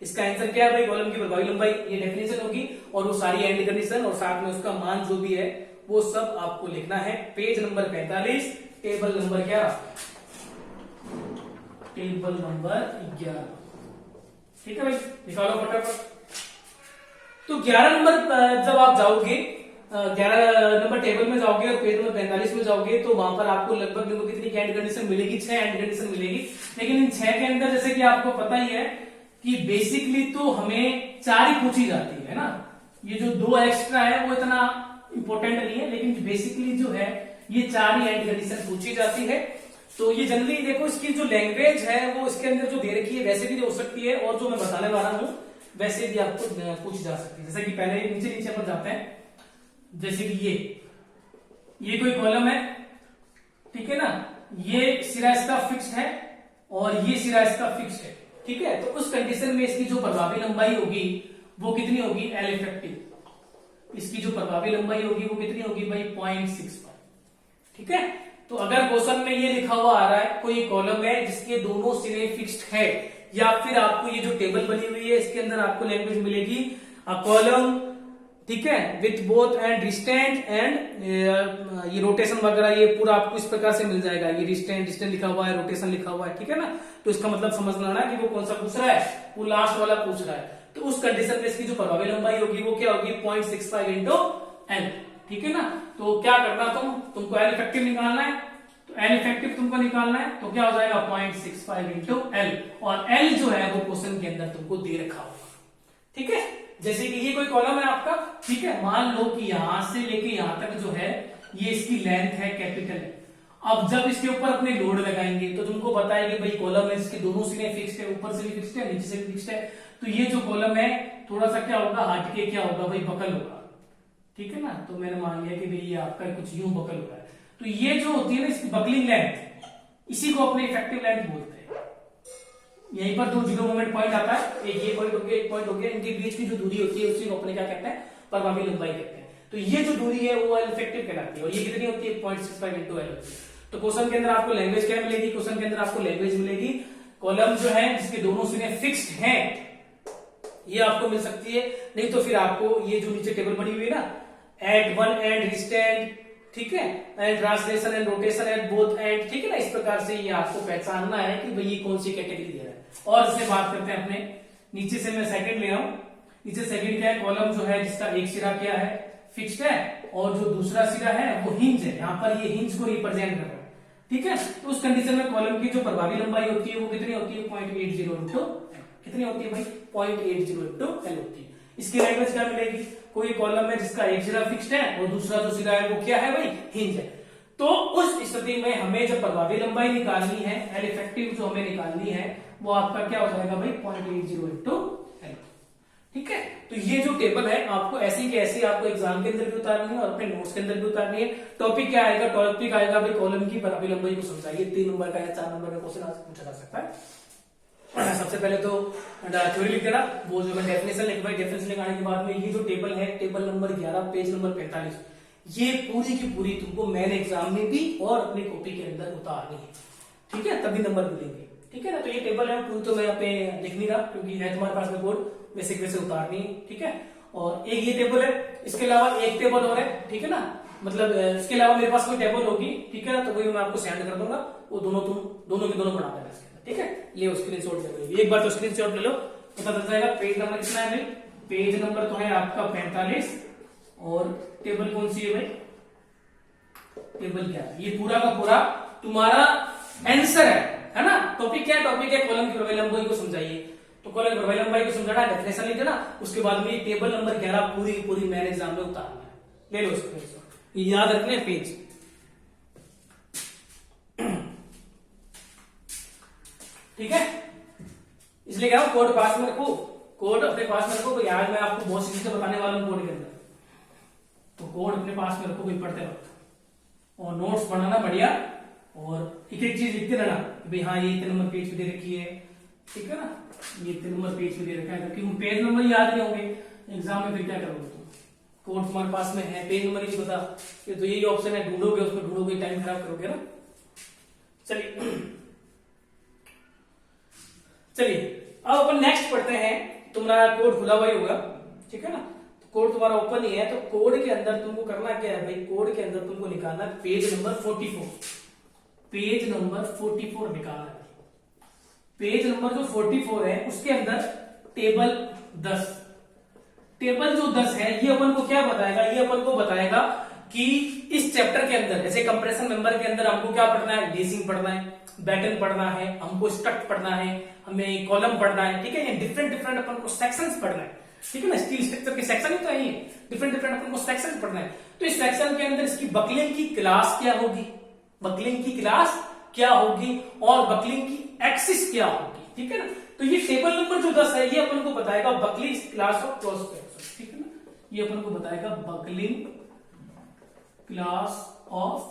इसका आंसर क्या है भाई, कॉलम की प्रभावी लंबाई, ये डेफिनेशन होगी और वो सारी एंड कंडीशन और साथ में उसका मान जो भी है वो सब आपको लिखना है। Page number 45 table number 11, table number 11। ठीक है भाई, निकालो फटाफट। तो 11 नंबर जब आप जाओगे, 11 नंबर टेबल में जाओगे और पेज नंबर 45 में जाओगे तो वहां पर आपको लगभग कितनी एंड कंडीशन मिलेगी, 6 एंड कंडीशन मिलेगी। लेकिन इन 6 के अंदर जैसे कि आपको पता ही है कि बेसिकली तो हमें 4 ही पूछी जाती है ना। ये जो 2 एक्स्ट्रा है वो इतना इंपॉर्टेंट नहीं है, लेकिन बेसिकली जो है ये 4 ही एंड कंडीशन पूछी जाती है। तो ये जनरली देखो इसकी जो लैंग्वेज है वो इसके अंदर जो दे रखी है वैसे भी हो सकती है, और जो मैं बताने वाला हूं वैसे भी आपको पूछ जा सकती है। जैसे कि पहले नीचे नीचे पर जाते हैं, जैसे कि ये कोई कॉलम है, ठीक है ना, ये सिरा इसका फिक्स्ड है और ये सिरा इसका फिक्स्ड है, ठीक है। तो उस कंडीशन में इसकी जो प्रभावी लंबाई होगी वो कितनी होगी, एल इफेक्टिव। इसकी जो प्रभावी लंबाई होगी वो कितनी होगी भाई, 0.65, ठीक है। तो अगर क्वेश्चन में ये लिखा हुआ आ रहा है कोई कॉलम है जिसके दोनों सिरे फिक्स्ड है, या फिर आपको ये जो टेबल बनी हुई है इसके अंदर आपको लैंग्वेज मिलेगी अ कॉलम, ठीक है, विथ बोथ एंड रिस्टेंट एंड ये रोटेशन वगैरह ये पूरा आपको इस प्रकार से मिल जाएगा। ये रिस्टेंट लिखा हुआ है, रोटेशन लिखा हुआ है, ठीक है ना। तो इसका मतलब समझ लेना कि वो कौन सा पूछ रहा है, वो लास्ट वाला पूछ रहा है। तो उस कंडीशन में इसकी जो प्रभावी लंबाई होगी वो क्या होगी, 0.65 इंटू एल, ठीक है ना। तो क्या करना, तुमको एल इफेक्टिव निकालना है, तो एल इफेक्टिव तुमको निकालना है, तो क्या हो जाएगा 0.65 इंटू एल, और एल जो है वो क्वेश्चन के अंदर तुमको दे रखा होगा, ठीक है। जैसे कि ये कोई कॉलम है आपका, ठीक है, मान लो कि यहां से लेके यहां तक जो है ये इसकी लेंथ है, कैपिटल है। अब जब इसके ऊपर अपने लोड लगाएंगे तो तुमको पता है कि भाई कॉलम है, इसके दोनों सिरे फिक्स्ड है, ऊपर से भी फिक्स्ड है, नीचे से भी फिक्स्ड है। तो ये जो कॉलम है थोड़ा सा क्या होगा, हट के क्या होगा भाई, बकल होगा, ठीक है ना। तो मैंने मान लिया कि भाई ये आपका कुछ यूं बकल हो रहा है, तो ये जो होती है ना इसकी बकलिंग लेंथ, इसी को अपने इफेक्टिव लेंथ बोलते हैं। यहीं पर दो जीरो मोमेंट पॉइंट आता है, एक ये पॉइंट हो गया, एक पॉइंट हो गया, इनके बीच की जो दूरी होती है उसी को अपने क्या कहते हैं, प्रभावी लंबाई कहते हैं। तो ये जो दूरी है वो एल इफेक्टिव कहलाती है, और ये कितनी होती है, 0.65 इंटू एल होती है। तो क्वेश्चन के अंदर आपको लैंग्वेज क्या मिलेगी, क्वेश्चन के अंदर आपको लैंग्वेज मिलेगी कॉलम जो है जिसके दोनों सिरे फिक्स्ड हैं, ये आपको मिल सकती है। नहीं तो फिर आपको ये जो नीचे टेबल बनी हुई है ना, एट वन एंड रिस्टेंट, ठीक है, and translation and rotation at both and, ठीक है ना। इस प्रकार से ये आपको पहचानना है कि भाई ये कौन सी कैटेगरी दे रहा है। और इससे बात करते हैं अपने नीचे से, मैं सेकंड ले रहा हूं। नीचे सेकंड क्या है, कॉलम जो है जिसका एक सिरा क्या है, फिक्स्ड है, और जो दूसरा सिरा है वो हिंज है, यहां पर ये हिंज को रिप्रेजेंट कर रहा है, ठीक है। तो उस कंडीशन में कॉलम की जो प्रभावी लंबाई होती है वो कितनी होती है, 0.80 इंटू, कितनी होती है भाई, 0.80 इंटू एल होती है। इसकी लैंग्वेज क्या मिलेगी, कोई कॉलम है जिसका एक सिरा फिक्स्ड है और दूसरा जो सिरा है वो क्या है भाई, हिंज है। तो उस स्थिति में हमें जब प्रभावी लंबाई निकालनी है, एल इफेक्टिव जो हमें निकालनी है, वो आपका क्या हो जाएगा भाई, 0.80 इंटू एल, ठीक है। तो ये जो टेबल है आपको ऐसी की ऐसी आपको एग्जाम के अंदर भी उतारनी है और अपने नोट्स के अंदर भी उतारनी है। टॉपिक क्या आएगा, टॉपिक आएगा भाई कॉलम की प्रभावी लंबाई को समझाइए। 3 नंबर का या 4 नंबर का क्वेश्चन आज पूछा जा सकता है। सबसे पहले तो थ्योरी लिख देना, वो जो मैं डेफिनेशन लिख भाई, डेफिनेशन लिखाने के बाद में ये जो टेबल है, टेबल नंबर 11 पेज नंबर 45, ये पूरी की पूरी तुमको मेन एग्जाम में भी और अपनी कॉपी के अंदर उतारनी है, ठीक है, तभी नंबर मिलेंगे, ठीक है ना। तो ये टेबल है पूरी, तो मैं यहाँ पे लिख नहीं रहा क्योंकि है तुम्हारे पास में बोर्ड, बेसिक वैसे उतारनी है, ठीक है। और एक ये टेबल है, इसके अलावा एक टेबल और है, ठीक है ना, मतलब इसके अलावा मेरे पास कोई टेबल होगी, ठीक है ना, तो वही मैं आपको सेंड कर दूंगा, वो दोनों के दोनों बना देना इसके अंदर, ठीक है। ले स्क्रीनशॉट ले लो, एक बार तो स्क्रीनशॉट ले लो, पता चल जाएगा। पेज नंबर कितना है भाई, पेज नंबर तो है आपका 45, और टेबल कौन सी है भाई, टेबल क्या है, ये पूरा का पूरा तुम्हारा आंसर है ना। टॉपिक क्या है, टॉपिक है कॉलम की प्रभावी लंबाई को समझाइए। तो कॉलम की प्रभावी लंबाई को समझाना, डेफिनेशन लिख देना, उसके बाद में टेबल नंबर 11 पूरी पूरी मैन एग्जाम में उतारना है। ले लो स्क्रीनशॉट, याद रखने पेज, ठीक है। इसलिए क्या कोड पास में रखो, कोड अपने पास में रखो, आज मैं आपको बहुत सी चीजें बताने वाला हूं कोड के अंदर, तो कोड अपने पास में रखो भाई पढ़ते वक्त, और नोट्स बनाना बढ़िया, और एक एक चीज लिखते रहना भाई, हाँ ये इतने नंबर पेज पे दे रखी है, ठीक है ना, ये इतने नंबर पेज पे दे रखा है, क्योंकि पेज नंबर याद नहीं होंगे एग्जाम में, फिर क्या करोगे तुम, कोड तुम्हारे पास में है, पेज नंबर ही नहीं पता, ये तो यही ऑप्शन है, ढूंढोगे, उसमें ढूंढोगे, टाइम खराब करोगे ना। चलिए अब अपन नेक्स्ट पढ़ते हैं। तुम्हारा कोड खुला हुआ ही होगा, ठीक है ना, तो कोड तुम्हारा ओपन ही है। तो कोड के अंदर तुमको करना क्या है भाई, कोड के अंदर तुमको निकालना पेज नंबर 44, पेज नंबर 44 निकालना है। पेज नंबर जो 44 है उसके अंदर टेबल 10, टेबल जो 10 है ये अपन को क्या बताएगा, ये अपन को बताएगा कि इस चैप्टर के अंदर, जैसे कंप्रेशन मेंबर के अंदर हमको क्या पढ़ना है, लेसिंग पढ़ना है, बैटन पढ़ना है, हमको स्ट्रक्ट पढ़ना है, हमें कॉलम पढ़ना है, ठीक है, डिफरेंट डिफरेंट अपन को सेक्शंस पढ़ना है, ठीक है ना, स्टील स्ट्रक्चर के सेक्शन ही तो है, डिफरेंट डिफरेंट अपन को सेक्शन पढ़ना है। तो इस सेक्शन के अंदर इसकी बकलिंग की क्लास क्या होगी, बकलिंग की क्लास क्या होगी और बकलिंग की एक्सिस क्या होगी, ठीक है ना। तो ये टेबल नंबर जो 10 है ये अपन को बताएगा buckling class of cross section, ठीक है ना, ये अपन को बताएगा buckling class of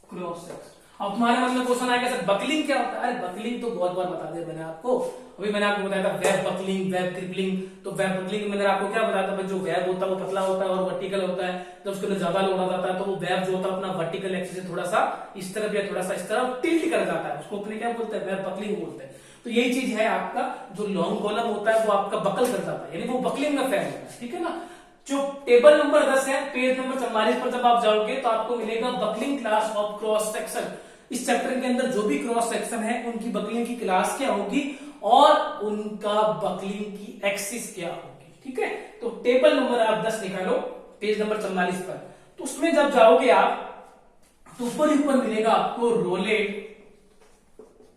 cross section. अब तुम्हारे मन में क्वेश्चन आएगा सर बकलिंग क्या होता है? अरे बकलिंग तो बहुत बार बता दिया मैंने आपको, अभी मैंने आपको बताया था वेब बकलिंग, वेब क्रिपलिंग। तो वेब बकलिंग मैंने आपको क्या बताया था, जो वेब होता है वो पतला होता है और वर्टिकल होता है, जब उसके अंदर ज्यादा लोड आ जाता है तो वो वेब जो होता है अपना वर्टिकल एक्सिस से थोड़ा सा इस तरफ या थोड़ा सा इस तरफ टिल्ट कर जाता है, उसको अपने क्या बोलते हैं, वेब बकलिंग बोलते हैं। तो यही चीज है, आपका जो लॉन्ग कॉलम होता है वो आपका बकल कर जाता है, यानी वो बकलिंग में फैल होता है, ठीक है ना। जो टेबल नंबर 10 है, पेज नंबर 44 पर जब आप जाओगे तो आपको मिलेगा buckling class of cross section. इस चैप्टर के अंदर जो भी क्रॉस सेक्शन है उनकी बकलिंग की क्लास क्या होगी और उनका बकलिंग की एक्सिस क्या होगी, ठीक है। तो टेबल नंबर आप 10 निकालो पेज नंबर 44 पर, तो उसमें जब जाओगे आप तो ऊपर ही ऊपर मिलेगा आपको रोलेड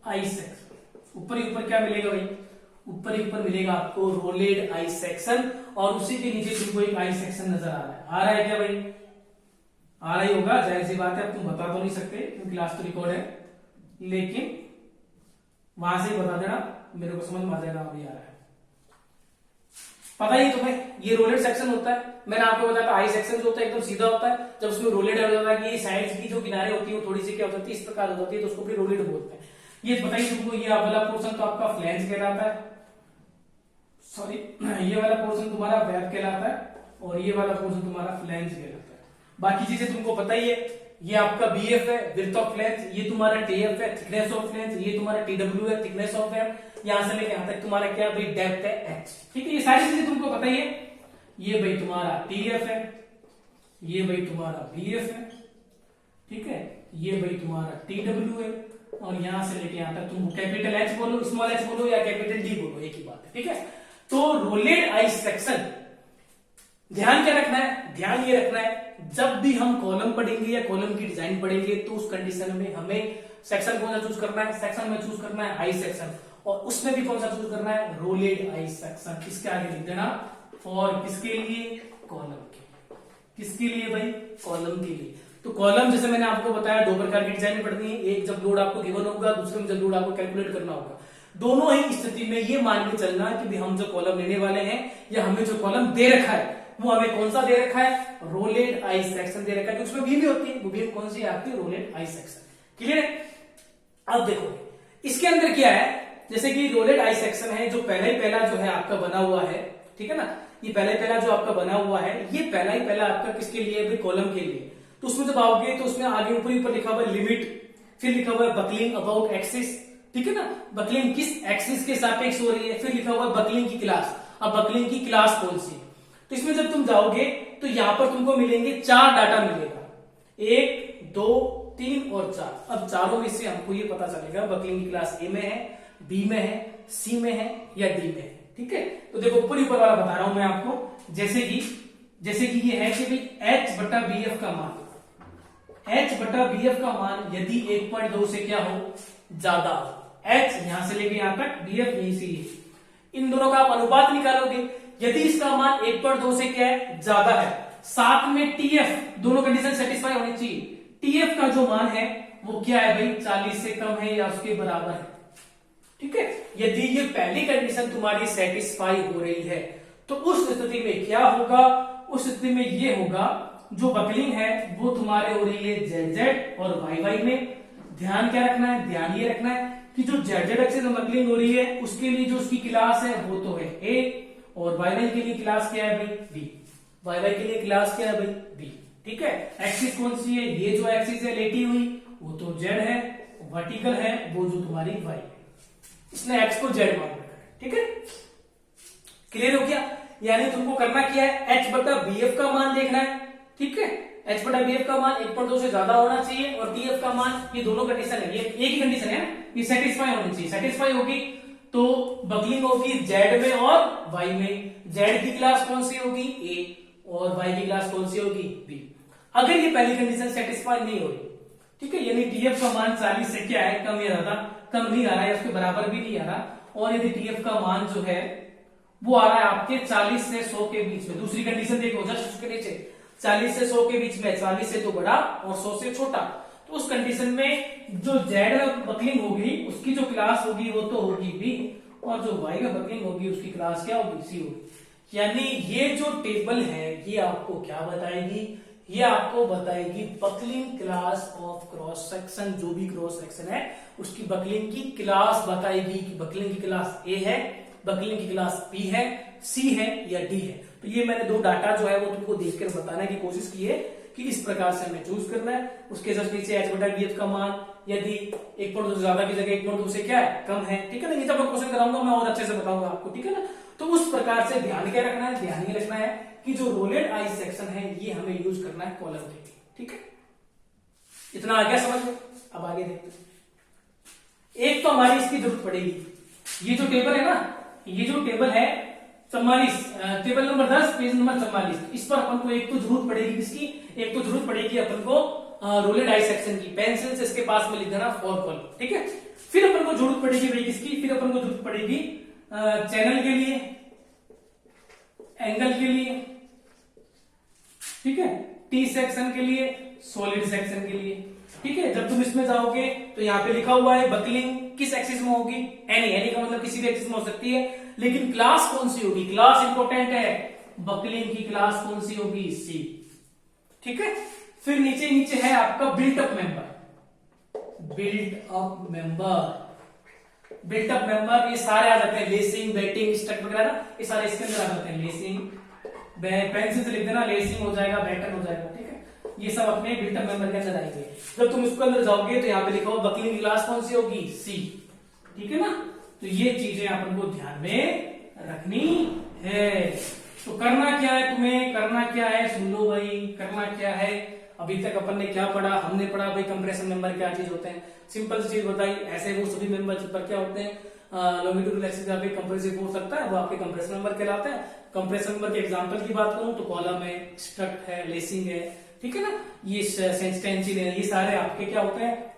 आई सेक्शन। ऊपर ही ऊपर क्या मिलेगा भाई, ऊपर ही ऊपर मिलेगा आपको रोलेड आई सेक्शन, और उसी के नीचे तुमको एक आई सेक्शन नजर आ रहा है क्या भाई, आ रहा ही होगा, जाहिर सी बात है, अब तुम बता तो नहीं सकते क्योंकि क्लास तो रिकॉर्ड है, लेकिन वहां से ही बता देना, मेरे को समझ में आ जाएगा अभी आ रहा है। पता ही तुम्हें ये रोलेड सेक्शन होता है, मैंने आपको बताया था आई सेक्शन जो होता है एकदम सीधा होता है, जब उसमें रोलेड हो जाता है कि साइड्स की जो किनारे होती है वो थोड़ी सी क्या हो जाती है, इस प्रकार हो जाती है, तो उसको भी रोलेड बोलते हैं। ये बताइए तुमको, ये वाला पोर्शन तो आपका फ्लैंज कहलाता है, सॉरी ये वाला पोर्शन तुम्हारा वेब कहलाता है और ये वाला पोर्शन तुम्हारा फ्लैंज कहलाता है। बाकी चीजें तुमको पता ही है, ये आपका बीएफ है विड्थ ऑफ फ्लैंज, ये तुम्हारा टीएफ है थिकनेस ऑफ फ्लैंज, ये तुम्हारा टीडब्ल्यू है थिकनेस ऑफ वेब, यहां से लेके यहां तक तुम्हारा क्या भाई डेप्थ है एच, ठीक है। ये सारी चीजें तुमको पता ही है। ये भाई तुम्हारा टीएफ है, ये भाई तुम्हारा बीएफ है, ठीक है, ये भाई तुम्हारा टीडब्ल्यू है, और यहां से लेके यहां तक तुम कैपिटल एच बोलो, स्मॉल एच बोलो या कैपिटल डी बोलो, एक ही बात है, ठीक है। तो रोलेड आई सेक्शन, ध्यान क्या रखना है, ध्यान ये रखना है जब भी हम कॉलम पढ़ेंगे या कॉलम की डिजाइन पढ़ेंगे तो उस कंडीशन में हमें सेक्शन कौन सा चूज करना है, सेक्शन में चूज करना है आई सेक्शन, और उसमें भी कौन सा चूज करना है, रोलेड आई सेक्शन। किसके आगे लिख देना, फॉर किसके लिए, कॉलम के, किसके लिए भाई, कॉलम के लिए। तो कॉलम जैसे मैंने आपको बताया दो प्रकार की डिजाइन पढ़नी है, एक जब लोड आपको गिवन होगा, दूसरे में जब लोड आपको कैलकुलेट करना होगा। दोनों ही स्थिति में ये मान के चलना कि हम जो कॉलम लेने वाले हैं या हमें जो कॉलम दे रखा है वो हमें कौन सा दे रखा है, रोलेड आई सेक्शन दे रखा है, उसमें बीम भी होती है, वो बीम कौन सी है आपकी, रोलेड आई सेक्शन, क्लियर है। अब देखो इसके अंदर क्या है, जैसे कि रोलेड आई सेक्शन है, जो पहला ही पहला जो है आपका बना हुआ है, ठीक है ना, ये पहला ही पहला जो आपका बना हुआ है, ये पहला ही पहला आपका किसके लिए है, कॉलम के लिए। तो उसमें जब आओगे तो उसमें आगे ऊपर ऊपर लिखा हुआ है लिमिट, फिर लिखा हुआ है बकलिंग अबाउट एक्सिस, ठीक है ना, बकलिंग किस एक्सिस के सापेक्ष हो रही है, फिर लिखा हुआ है बकलिंग की क्लास। अब बकलिंग की क्लास कौन सी, तो इसमें जब तुम जाओगे तो यहां पर तुमको मिलेंगे 4 डाटा मिलेगा, 1 2 3 और 4। अब चारों में से हमको ये पता चलेगा बकलिंग की क्लास ए में है, बी में है, सी में है या डी में है, ठीक है। तो देखो ऊपर ऊपर वाला बता रहा हूं मैं आपको, जैसे कि ये है कि भाई एच बटा बी एफ का मान, एच बटा बी एफ का मान यदि 1.2 से क्या हो, ज्यादा हो, एच यहां से लेके यहां तक, बी एफ यहीं से ये, इन दोनों का आप अनुपात निकालोगे, यदि इसका मान 1.2 से क्या है, ज्यादा है, साथ में टीएफ, दोनों कंडीशन सेटिस्फाई होनी चाहिए, टीएफ का जो मान है वो क्या है भाई, 40 से कम है या उसके बराबर है, ठीक है। यदि ये पहली कंडीशन तुम्हारी सेटिस्फाई हो रही है तो उस स्थिति में क्या होगा, उस स्थिति में ये होगा जो बकलिंग है वो तुम्हारे हो रही है जेड जेड और वाई वाई में। ध्यान क्या रखना है, ध्यान ये रखना है कि जो जेड जेड एक्सिस में बकलिंग हो रही है उसके लिए जो उसकी क्लास है वो तो है ए, और वाई वाई के लिए क्लास क्या है भाई, बी, वाई वाई के लिए क्लास क्या है भाई, बी, ठीक है। एक्सिस कौन सी है, ये जो एक्सिस है लेटी हुई वो तो जेड है, वर्टिकल है वो जो तुम्हारी वाई है, इसने एक्स को जेड मान रखा है, ठीक है। क्लियर हो गया, यानी तुमको करना क्या है, एच बटा बी एफ का मान देखना है, ठीक है, एच बटा बी एफ का मान 1.2 से ज्यादा होना चाहिए और टी एफ का मान, ये दोनों कंडीशन है, ये एक ही कंडीशन है, ये सेटिस्फाई होनी चाहिए, सेटिस्फाई होगी तो बकलिंग होगी जेड में और वाई में। जेड की क्लास कौन सी होगी, ए, और वाई की क्लास कौन सी होगी, बी। अगर ये पहली कंडीशन सेटिस्फाई नहीं हो रही, ठीक है, यानी टीएफ का मान 40 से क्या है, कम या ज्यादा, कम नहीं आ रहा है, उसके बराबर भी नहीं आ रहा, और यदि टीएफ का मान जो है वो आ रहा है आपके 40 से 100 के बीच में, दूसरी कंडीशन देखो जस्ट उसके नीचे, 40 से 100 के बीच में, 40 से तो बड़ा और 100 से छोटा, तो उस कंडीशन में जो जेड बकलिंग होगी उसकी जो क्लास होगी वो तो होगी बी, और जो वाई में बकलिंग होगी उसकी क्लास क्या होगी, सी होगी। यानी ये जो टेबल है ये आपको क्या बताएगी, ये आपको बताएगी buckling class of cross section, जो भी क्रॉस सेक्शन है उसकी बकलिंग की क्लास बताएगी कि बकलिंग की क्लास ए है, बकलिंग की क्लास बी है, सी है या डी है। तो ये मैंने दो डाटा जो है वो तुमको देखकर बताने की कोशिश की है कि इस प्रकार से हमें चूज करना है। उसके जस्ट नीचे एच बटा बी एफ का मान यदि 1.2 से ज्यादा की जगह 1.2 से क्या है, कम है, ठीक है ना। ये जब मैं क्वेश्चन कराऊंगा मैं और अच्छे से बताऊंगा आपको, ठीक है ना। तो उस प्रकार से ध्यान क्या रखना है, ध्यान ये रखना है कि जो रोलेड आई सेक्शन है ये हमें यूज करना है कॉलम के लिए, ठीक है। इतना आ गया समझ में। अब आगे देखते हैं। एक तो हमारी इसकी जरूरत पड़ेगी, ये जो टेबल है ना, ये जो टेबल है 44, टेबल नंबर 10 पेज नंबर 44, इस पर अपन को एक तो जरूरत पड़ेगी किसकी, एक तो जरूरत पड़ेगी अपन को रोलेड आई सेक्शन की। पेंसिल से इसके पास में लिख देना 4 कॉलम, ठीक है। फिर अपन को जरूरत पड़ेगी भाई किसकी, फिर अपन को जरूरत पड़ेगी चैनल के लिए, एंगल के लिए, ठीक है, टी सेक्शन के लिए, सॉलिड सेक्शन के लिए, ठीक है। जब तुम इसमें जाओगे तो यहाँ पे लिखा हुआ है बकलिंग किस एक्सिस में होगी, एनी का मतलब किसी भी एक्सिस में हो सकती है, लेकिन क्लास कौन सी होगी, क्लास इंपॉर्टेंट है, बकलिंग की क्लास कौन सी होगी, सी, ठीक है। फिर नीचे नीचे है आपका built up member, built up member, built up member ये सारे आ जाते हैं, लेसिंग, बैटिंग, स्ट्रक वगैरह ना, ये सारे इसके अंदर आ जाते हैं। लेसिंग, पेंसिल से लिख देना, लेसिंग हो जाएगा, बैटन हो जाएगा, ठीक है। ये सब अपने बिल्ट अप मेंबर के अंदर आएंगे। जब तुम इसके अंदर जाओगे तो यहाँ पे लिखा हो बकलिंग की क्लास कौन सी होगी, सी, ठीक है ना। तो ये चीजें अपन को ध्यान में रखनी है। तो करना क्या है, तुम्हें करना क्या है, सुन लो भाई, करना क्या है। अभी तक अपन ने क्या पढ़ा, हमने पढ़ा भाई कंप्रेशन मेंबर क्या चीज होते हैं, सिंपल सी चीज बताई। ऐसे वो सभी मेंबर पर क्या होते हैं, लॉन्गिट्यूडनल एक्सिस पे कंप्रेसिव फोर्स लगता है, वो आपके कंप्रेशन मेंबर कहलाते हैं। कंप्रेशन मेंबर के एग्जांपल की बात करूं तो कॉलम है, स्ट्रट है, लेसिंग है, ठीक है ना, ये स्टेंसिल है, ये सारे आपके क्या होते हैं,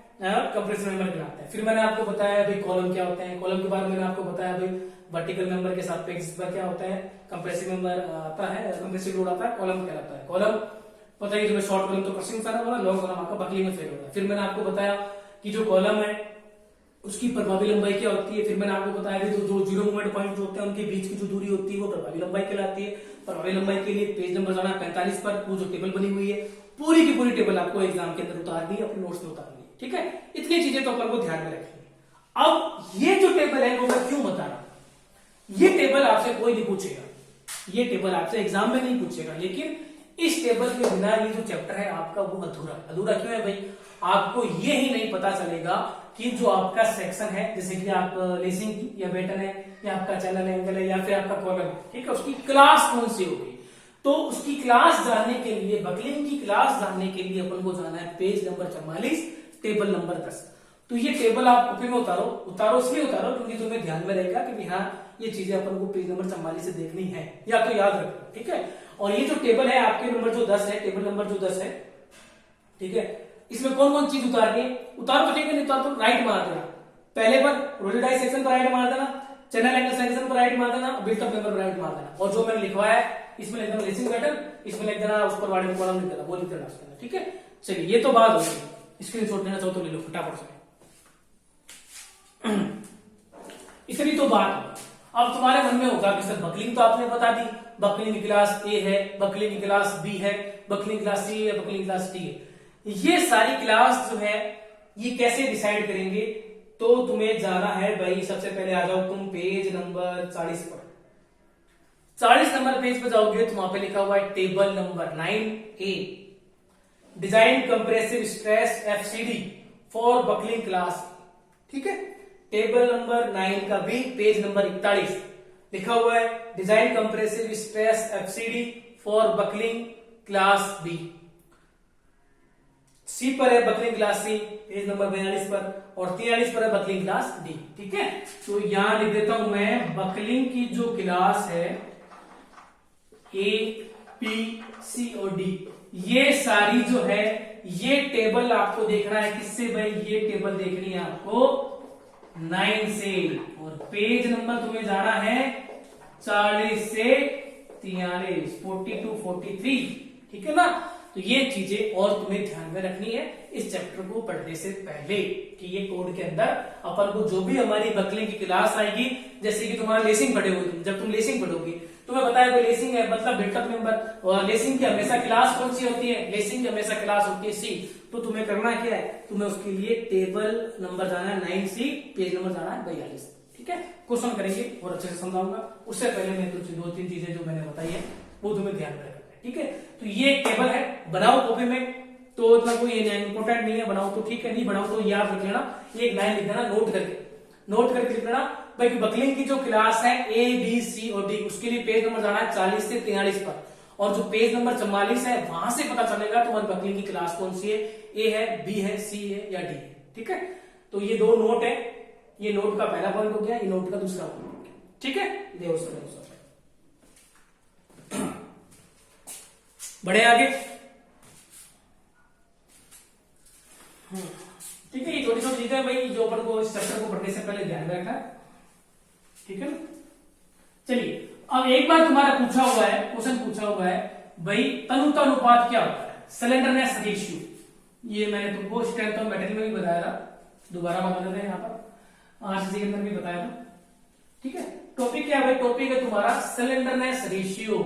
कंप्रेशन मेंबर कहलाते हैं। फिर मैंने आपको बताया भाई कॉलम क्या होते हैं, कॉलम के बारे में मैंने आपको बताया भाई वर्टिकल मेंबर के साथ पर क्या होता है, कंप्रेसिव मेंबर आता है, कंप्रेसिव लोड आता है, कॉलम कहलाता है। कॉलम पता ही तुम्हें, शॉर्ट कॉलम तो क्रशिंग सारा बोला, लॉन्ग कॉलम आपका बकलिंग में फेल होता है। फिर मैंने आपको बताया कि जो कॉलम है उसकी प्रभावी लंबाई क्या होती है। फिर मैंने आपको बताया कि जो जीरो मूवमेंट पॉइंट होते हैं उनके बीच की जो दूरी होती है वो प्रभावी लंबाई कहलाती है। प्रभावी लंबाई के लिए पेज नंबर जाना 45 पर, वो जो टेबल बनी हुई है पूरी की पूरी टेबल आपको एग्जाम के अंदर उतारनी है, अपने नोट्स में उतारनी है, ठीक है। इतनी चीजें तो अपन को ध्यान में रखनी है। अब ये जो टेबल है वो मैं क्यों बता रहा हूं, ये टेबल आपसे कोई नहीं पूछेगा, ये टेबल आपसे एग्जाम में नहीं पूछेगा, लेकिन इस टेबल के बिना ये जो चैप्टर है आपका वो अधूरा। अधूरा क्यों है भाई, आपको ये ही नहीं पता चलेगा कि जो आपका सेक्शन है, जैसे कि आप लेसिंग या बैटन है, या आपका चैनल एंगल है, या फिर आपका कॉलम है, ठीक है, उसकी क्लास कौन सी होगी। तो उसकी क्लास जानने के लिए, बकलिंग की क्लास जानने के लिए अपन को जाना है पेज नंबर 44, टेबल नंबर 10। तो ये टेबल आप कॉपी में उतारो इसलिए उतारो क्योंकि तुम्हें ध्यान में रहेगा कि हाँ ये चीजें अपन को पेज नंबर 44 से देखनी है, या तो याद रखो, ठीक है। और ये जो टेबल है आपके नंबर जो 10 है, टेबल नंबर जो 10 है, ठीक है, इसमें कौन कौन चीज उतारनी है, उतारो तो ठीक है, नहीं उतारो तो राइट मार देना। पहले पर रोलेड आई सेक्शन पर राइट मार देना, चैनल एंगल सेक्शन पर राइट मार देना, बिल्ट अप मेंबर पर राइट मार देना। और जो मैंने लिखवाया है इसमें लिख देना लेसिंग बैटन, इसमें लिख देना उस पर वाले कॉलम लिख देना, वो लिख देना उसके अंदर, ठीक है। चलिए ये तो बात हो गई, स्क्रीनशॉट लेना चाहो तो ले लो फटाफट से। इतनी तो बात। अब तुम्हारे मन में होगा कि सर बकलिंग तो आपने बता दी, बकलिंग क्लास ए है, बकलिंग क्लास बी है, बकलिंग क्लास सी है, बकलिंग क्लास डी है। ये सारी क्लास जो है ये कैसे डिसाइड करेंगे, तो तुम्हें जाना है भाई, सबसे पहले आ जाओ तुम पेज नंबर 40 पर। 40 नंबर पेज पे जाओगे तो वहां पे लिखा हुआ है table number 9A, design compressive stress FCD for buckling class, ठीक है। टेबल नंबर 9 का भी पेज नंबर 41 लिखा हुआ है design compressive stress FCD for buckling class B. C पर है buckling class C page number 42 पर, और 43 पर है बकलिंग क्लास डी, ठीक है। तो यहां लिख देता हूं मैं बकलिंग की जो क्लास है ए, पी, सी और डी, ये सारी जो है ये टेबल आपको देखना है किससे भाई, ये टेबल देखनी है आपको 9 से, और पेज नंबर तुम्हें जाना है 40 से 43, 42, 43, ठीक है ना। तो ये चीजें और तुम्हें ध्यान में रखनी है इस चैप्टर को पढ़ने से पहले कि ये कोड के अंदर अपन को जो भी हमारी बकलिंग की क्लास आएगी, जैसे कि तुम्हारा लेसिंग पढ़े हुए, जब तुम लेसिंग पढ़ोगी तुम्हें बताया कोई लेसिंग है मतलब बिल्टअप मेंबर, और लेसिंग की हमेशा क्लास कौन सी होती है, लेसिंग की हमेशा क्लास होती है सी। तो तुम्हें करना क्या है, तुम्हें उसके लिए टेबल नंबर जाना है 9C, पेज नंबर जाना है 42। ठीक है, क्वेश्चन करेंगे और अच्छे से समझाऊंगा। उससे पहले मैं तुझे 2-3 चीजें जो मैंने बताई है वो तुम्हें ध्यान में रखना है। ठीक है, तो ये एक टेबल है, बनाओ कॉपी में, तो इतना कोई इंपोर्टेंट नहीं है, बनाओ तो ठीक है, नहीं बनाओ तो याद रख लेना, एक लाइन लिख देना नोट करके लिख लेना भाई कि बकलिंग की जो क्लास है A, B, C और D, उसके लिए पेज नंबर जाना है 40 से 43 पर, और जो पेज नंबर 44 है वहां से पता चलेगा तुम्हारी बकलिंग की क्लास कौन सी है, A है, B है, C है या D है। ठीक है, तो ये 2 नोट है, ये नोट का पहला पॉइंट हो गया, ये नोट का दूसरा पॉइंट हो गया। ठीक है, ले उसका बढ़े आगे। ठीक है, ये छोटी छोटी चीजें भाई जो अपन को इस चैप्टर को पढ़ने से पहले ध्यान में रखना है। ठीक है ना, चलिए अब एक बार तुम्हारा पूछा हुआ है, क्वेश्चन पूछा हुआ है भाई तनुता अनुपात क्या होता है, स्लेंडरनेस रेशियो। ये मैंने तुमको स्ट्रेंथ ऑफ मटेरियल में भी बताया था, दोबारा बता देते हैं यहाँ पर, आरसीसी के अंदर भी बताया था। ठीक है, टॉपिक क्या है भाई, टॉपिक है तुम्हारा slenderness ratio.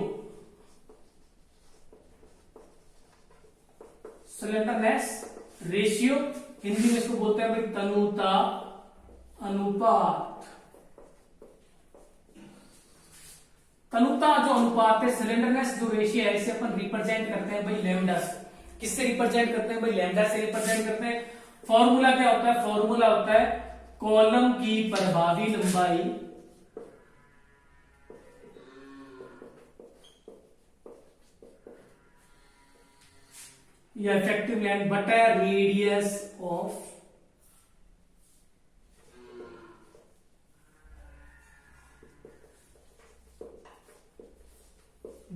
Slenderness ratio Hindi में इसको बोलते हैं भाई तनुता अनुपात। तनुता जो अनुपात है, स्लेंडरनेस जो रेशियो है, इसे अपन रिप्रेजेंट करते हैं भाई लैम्डा से। किससे रिप्रेजेंट करते हैं भाई, लैम्डा से रिप्रेजेंट करते हैं। फॉर्मूला क्या होता है, फॉर्मूला होता है कॉलम की प्रभावी लंबाई या इफेक्टिव लेंथ बटा रेडियस ऑफ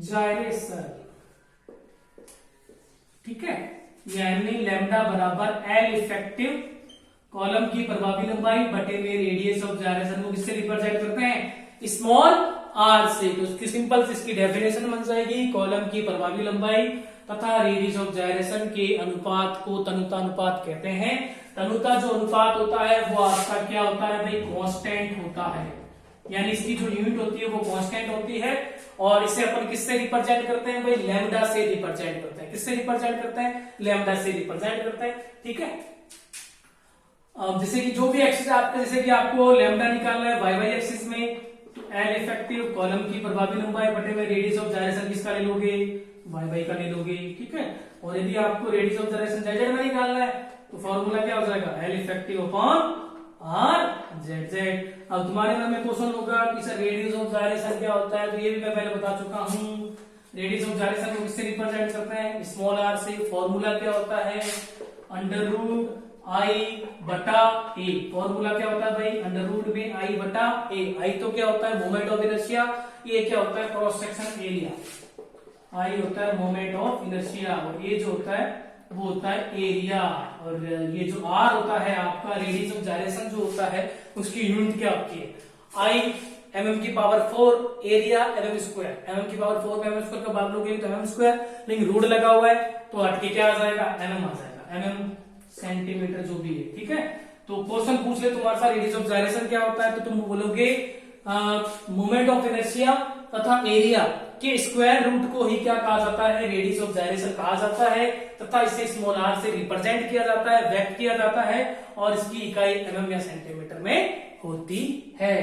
जायरेशन। ठीक है, यानी लैम्डा बराबर एल इफेक्टिव कॉलम की प्रभावी लंबाई बटे में रेडियस ऑफ जायरेशन को किससे रिप्रेजेंट करते हैं, स्मॉल आर से। तो इसकी सिंपल से इसकी डेफिनेशन बन जाएगी, कॉलम की प्रभावी लंबाई तथा रेडियस ऑफ जायरेशन के अनुपात को तनुता अनुपात कहते हैं। तनुता जो अनुपात होता है वो आपका क्या होता है भाई, कांस्टेंट होता है, यानी इसकी जो यूनिट होती है वो कांस्टेंट होती है, और इसे अपन किससे रिप्रेजेंट करते हैं भाई, लैम्डा से रिप्रेजेंट करते हैं। किससे रिप्रेजेंट करते हैं, लैम्डा से रिप्रेजेंट करते हैं। ठीक है, अब जैसे कि जो भी एक्सिस आपका, जैसे कि आपको लैम्डा निकालना है वाई वाई एक्सिस में, तो एल इफेक्टिव कॉलम की प्रभावी लंबाई बटे में रेडियस ऑफ जायरेशन किसका ले लोगे, वाई वाई का ले लोगे। ठीक है, और यदि आपको radius of gyration Z Z में निकालना है तो फॉर्मूला क्या हो जाएगा, L effective upon are Z Z. अब तुम्हारे मन में क्वेश्चन होगा कि सर रेडियस ऑफ जायरेशन क्या होता है, तो ये भी मैं पहले बता चुका हूँ। रेडियस ऑफ जायरेशन को किससे रिप्रेजेंट करते हैं, स्मॉल आर से। फॉर्मूला क्या होता है, अंडर रूट आई बटा ए। फॉर्मूला क्या होता है भाई, अंडर रूट में आई बटा ए। आई तो क्या होता है, मोमेंट ऑफ इनर्शिया, ये क्या होता है, क्रॉस सेक्शन एरिया। आई होता है मोमेंट ऑफ इनर्शिया, और ये जो होता है वो होता है एरिया, और ये जो आर होता है आपका रेडियस ऑफ जायरेशन जो होता है उसकी यूनिट क्या होती है, आई mm की power 4, area mm square. mm की पावर 4 में mm स्क्वायर का भाग लोगे तो mm स्क्वायर, लेकिन रूट लगा हुआ है तो हट के क्या आ जाएगा, mm आ जाएगा, mm सेंटीमीटर जो भी है। ठीक है, तो क्वेश्चन पूछ ले तुम्हारे साथ रेडियस ऑफ जायरेशन क्या होता है, तो तुम बोलोगे मोमेंट ऑफ इनर्शिया तथा एरिया के स्क्वायर रूट को ही क्या कहा जाता है, रेडियस ऑफ जायरेशन कहा जाता है, तथा इसे स्मॉल आर से रिप्रेजेंट किया जाता है, व्यक्त किया जाता है, और इसकी इकाई mm या सेंटीमीटर में होती है।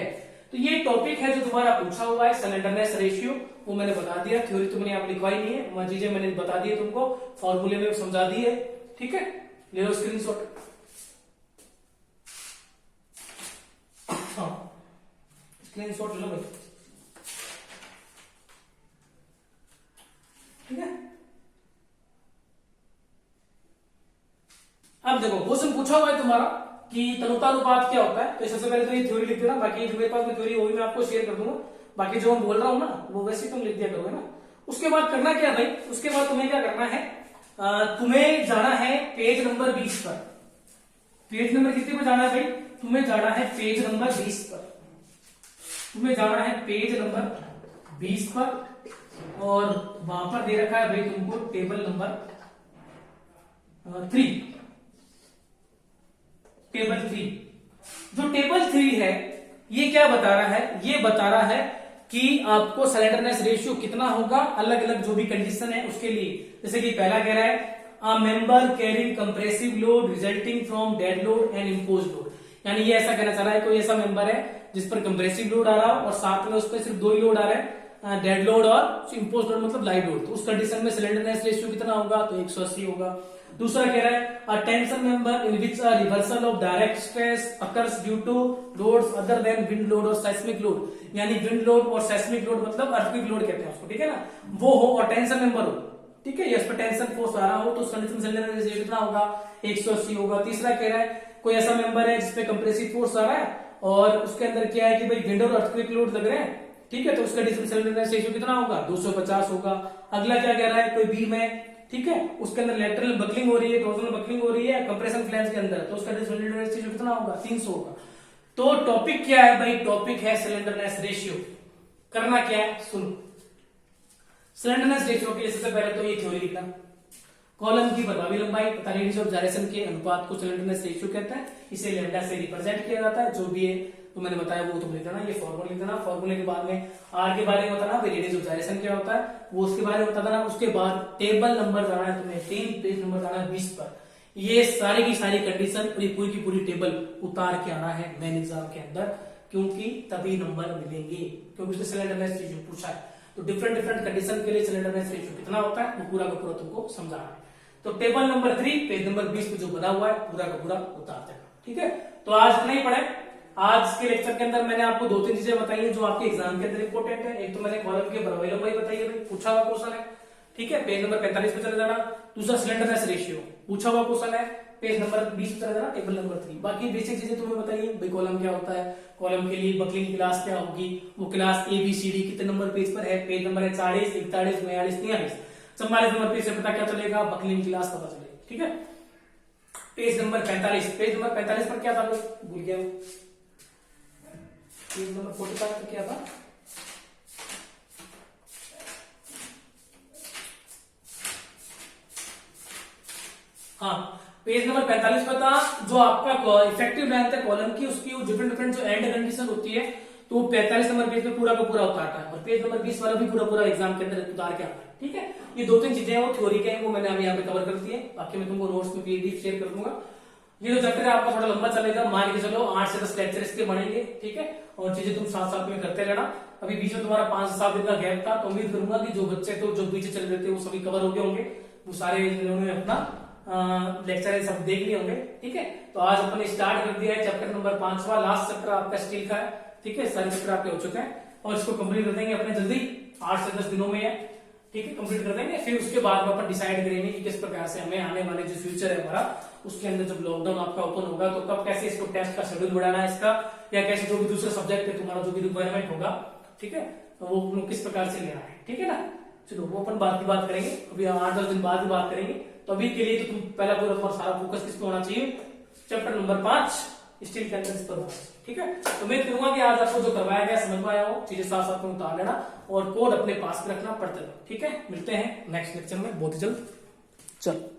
तो ये टॉपिक है जो तुम्हारा पूछा हुआ है, स्लेंडरनेस रेशियो, वो मैंने बता दिया। थ्योरी तो मैंने आप लिखवाई नहीं है, वह चीजें मैंने बता दी है तुमको, फॉर्मूले में समझा दी है। ठीक है, ले लो स्क्रीनशॉट। स्क्रीनशॉट ले लो भाई। ठीक है, अब देखो क्वेश्चन पूछा हुआ है तुम्हारा कि तनुतानुपात क्या होता है, तो सबसे पहले तो ये थ्योरी लिख देना, बाकी जो मेरे पास में थ्योरी वो भी मैं आपको शेयर कर दूंगा, बाकी जो मैं बोल रहा हूं ना वो वैसे तुम लिख दिया करोगे ना। उसके बाद करना क्या भाई, उसके बाद तुम्हें क्या करना है, तुम्हें जाना है पेज नंबर 20 पर। पेज नंबर कितने पर जाना है भाई, तुम्हें जाना है पेज नंबर 20 पर, तुम्हें जाना है पेज नंबर 20 पर, और वहां पर दे रखा है भाई तुमको टेबल नंबर 3, टेबल 3। जो टेबल 3 है ये क्या बता रहा है, ये बता रहा है कि आपको स्लेंडरनेस रेशियो कितना होगा अलग अलग जो भी कंडीशन है उसके लिए। जैसे कि पहला कह रहा है a member carrying compressive load resulting from dead load and impose load, यानी ये ऐसा कहना चाह रहा है कोई ऐसा मेंबर है जिस पर कंप्रेसिव लोड आ रहा हो और साथ में उस पर सिर्फ 2 ही लोड आ रहे हैं, डेड लोड और इम्पोज लोड मतलब लाइव लोड, तो उस कंडीशन में स्लेंडरनेस रेशियो कितना होगा, तो 180 होगा। दूसरा कह रहा है a tension member in which a reversal of direct stress occurs due to loads other than wind load और सेस्मिक लोड, यानी विंड लोड और सेस्मिक लोड मतलब अर्थक्वेक लोड कहते हैं उसको, ठीक है ना, वो हो और टेंशन मेंबर हो, ठीक है, इस पर टेंशन फोर्स आ रहा हो तो उस कंडीशन में स्लेंडरनेस रेशियो कितना होगा, 180 होगा। तीसरा कह रहा है कोई ऐसा मेंबर है जिसपे कंप्रेसिव फोर्स आ रहा है और उसके अंदर क्या है कि भाई विंड और अर्थक्वेक लोड लग रहे हैं, ठीक है, तो उसका स्लेंडरनेस रेशियो कितना होगा, 250 होगा। अगला क्या कह रहा है कोई बीम है, ठीक है, उसके अंदर लेटरल बकलिंग हो रही है, टॉर्सनल बकलिंग हो रही है कंप्रेशन फ्लैंज के अंदर, तो उसका स्लेंडरनेस रेशियो कितना होगा, 300 होगा। तो टॉपिक क्या है भाई, टॉपिक है स्लेंडरनेस रेशियो। करना क्या है सुनो, स्लेंडरनेस रेशियो के लिए सबसे पहले तो ये थ्योरी लिखना, कॉलम की प्रभावी लंबाई तथा रेडियस ऑफ जायरेशन के अनुपात को स्लेंडरनेस रेशियो कहता है, इसे लैम्डा से रिप्रेजेंट किया जाता है, जो भी है तो मैंने बताया वो तुम लिख देना, ये फॉर्मूला लिख देना, फॉर्मूले के बाद में आर के बारे में बताना, फिर रेडियस ऑफ जायरेशन क्या होता है वो उसके बारे में बता देना, उसके बाद टेबल नंबर जाना है तुम्हें 3, पेज नंबर जाना है 20 पर, ये सारी की सारी कंडीशन और ये पूरी की पूरी टेबल उतार के आना है मेन एग्जाम के अंदर, क्योंकि तभी नंबर मिलेंगे, क्योंकि उसने स्लेंडरनेस रेशियो पूछा है, तो डिफरेंट कंडीशन के लिए स्लेंडरनेस रेशियो कितना होता है वो पूरा का पूरा तुमको समझाना है। तो टेबल नंबर 3 पेज नंबर 20 पे जो बना हुआ है पूरा का पूरा उतार देना, ठीक है। तो आज इतना ही पढ़े। आज के लेक्चर के अंदर मैंने आपको 2-3 चीजें बताई है जो आपके एग्जाम के अंदर इंपॉर्टेंट है। एक तो मैंने कॉलम की प्रभावी लंबाई बताई है, भाई पूछा हुआ क्वेश्चन है, ठीक है, पेज नंबर 45 पे चले जाना। दूसरा स्लेंडरनेस रेशियो पूछा हुआ क्वेश्चन है, पेज नंबर 20 पे चले जाना, टेबल नंबर 3। बाकी बेसिक चीजें तुम्हें बताइए, भाई कॉलम क्या होता है, कॉलम के लिए बकलिंग क्लास क्या होगी, वो क्लास ABCD कितने नंबर पेज पर है, पेज नंबर है 40, 41, 42, 43, 44 नंबर पेज से पता क्या चलेगा, बकलिंग क्लास पता चलेगा, ठीक है। पेज नंबर 45, पेज नंबर 45 पर क्या था भूल गया, पेज नंबर 45 पर क्या था, हाँ पेज नंबर 45 पर था जो आपका इफेक्टिव लेंथ है कॉलम की, उसकी डिफरेंट जो एंड कंडीशन होती है, तो 45 नंबर पेज पे पूरा का पूरा उतारता है और पेज नंबर 20 वाला भी पूरा एग्जाम के अंदर उतार के आता है, ठीक है। ये 2-3 चीजें हैं वो थ्योरी के हैं, वो मैंने अभी यहाँ पे कवर कर दी है, बाकी मैं तुमको नोट्स में PDF शेयर कर दूंगा। ये जो चैप्टर है आपका थोड़ा लंबा चलेगा, मान के चलो 8 से 10 लेक्चर इसके बनेंगे, ठीक है, और चीजें तुम साथ में करते रहना। अभी बीच में तुम्हारा 5 से 7 दिन का गैप था, तो उम्मीद करूंगा कि जो बच्चे तो जो पीछे चल रहे थे वो सभी कवर हो गए होंगे, वो सारे जिन्होंने अपना लेक्चर सब देख लिए होंगे, ठीक है। तो आज अपन स्टार्ट कर दिया है चैप्टर नंबर 5वां, लास्ट चैप्टर आपका स्टील का है, ठीक है, सारे चैप्टर आपके हो चुके हैं और इसको कंप्लीट कर देंगे अपने जल्दी 8 से 10 दिनों में है, ठीक है, कंप्लीट कर देंगे। फिर उसके बाद में अपन डिसाइड करेंगे कि किस प्रकार से हमें आने वाले जो फ्यूचर है हमारा, उसके अंदर जब लॉकडाउन आपका ओपन होगा तो कब कैसे इसको टेस्ट का शेड्यूल बढ़ाना है इसका, या कैसे जो भी दूसरे सब्जेक्ट है तुम्हारा जो भी रिक्वायरमेंट होगा, ठीक है, तो वो किस प्रकार से लेना है, ठीक है ना। चलो वो अपन बाद की बात करेंगे, अभी 8-10 दिन बाद भी बात करेंगे। तो अभी के लिए तो तुम पहला पूरा सारा फोकस किस पे होना चाहिए, चैप्टर नंबर 5 स्टील के अंदर इस पर, ठीक है। तो मैं करूंगा कि आज आपको जो करवाया गया समझ में आया हो, चीजें साथ में उतार लेना और कोड अपने पास में रखना, पढ़ते रहो, ठीक है। मिलते हैं नेक्स्ट लेक्चर में बहुत ही जल्द, चलो।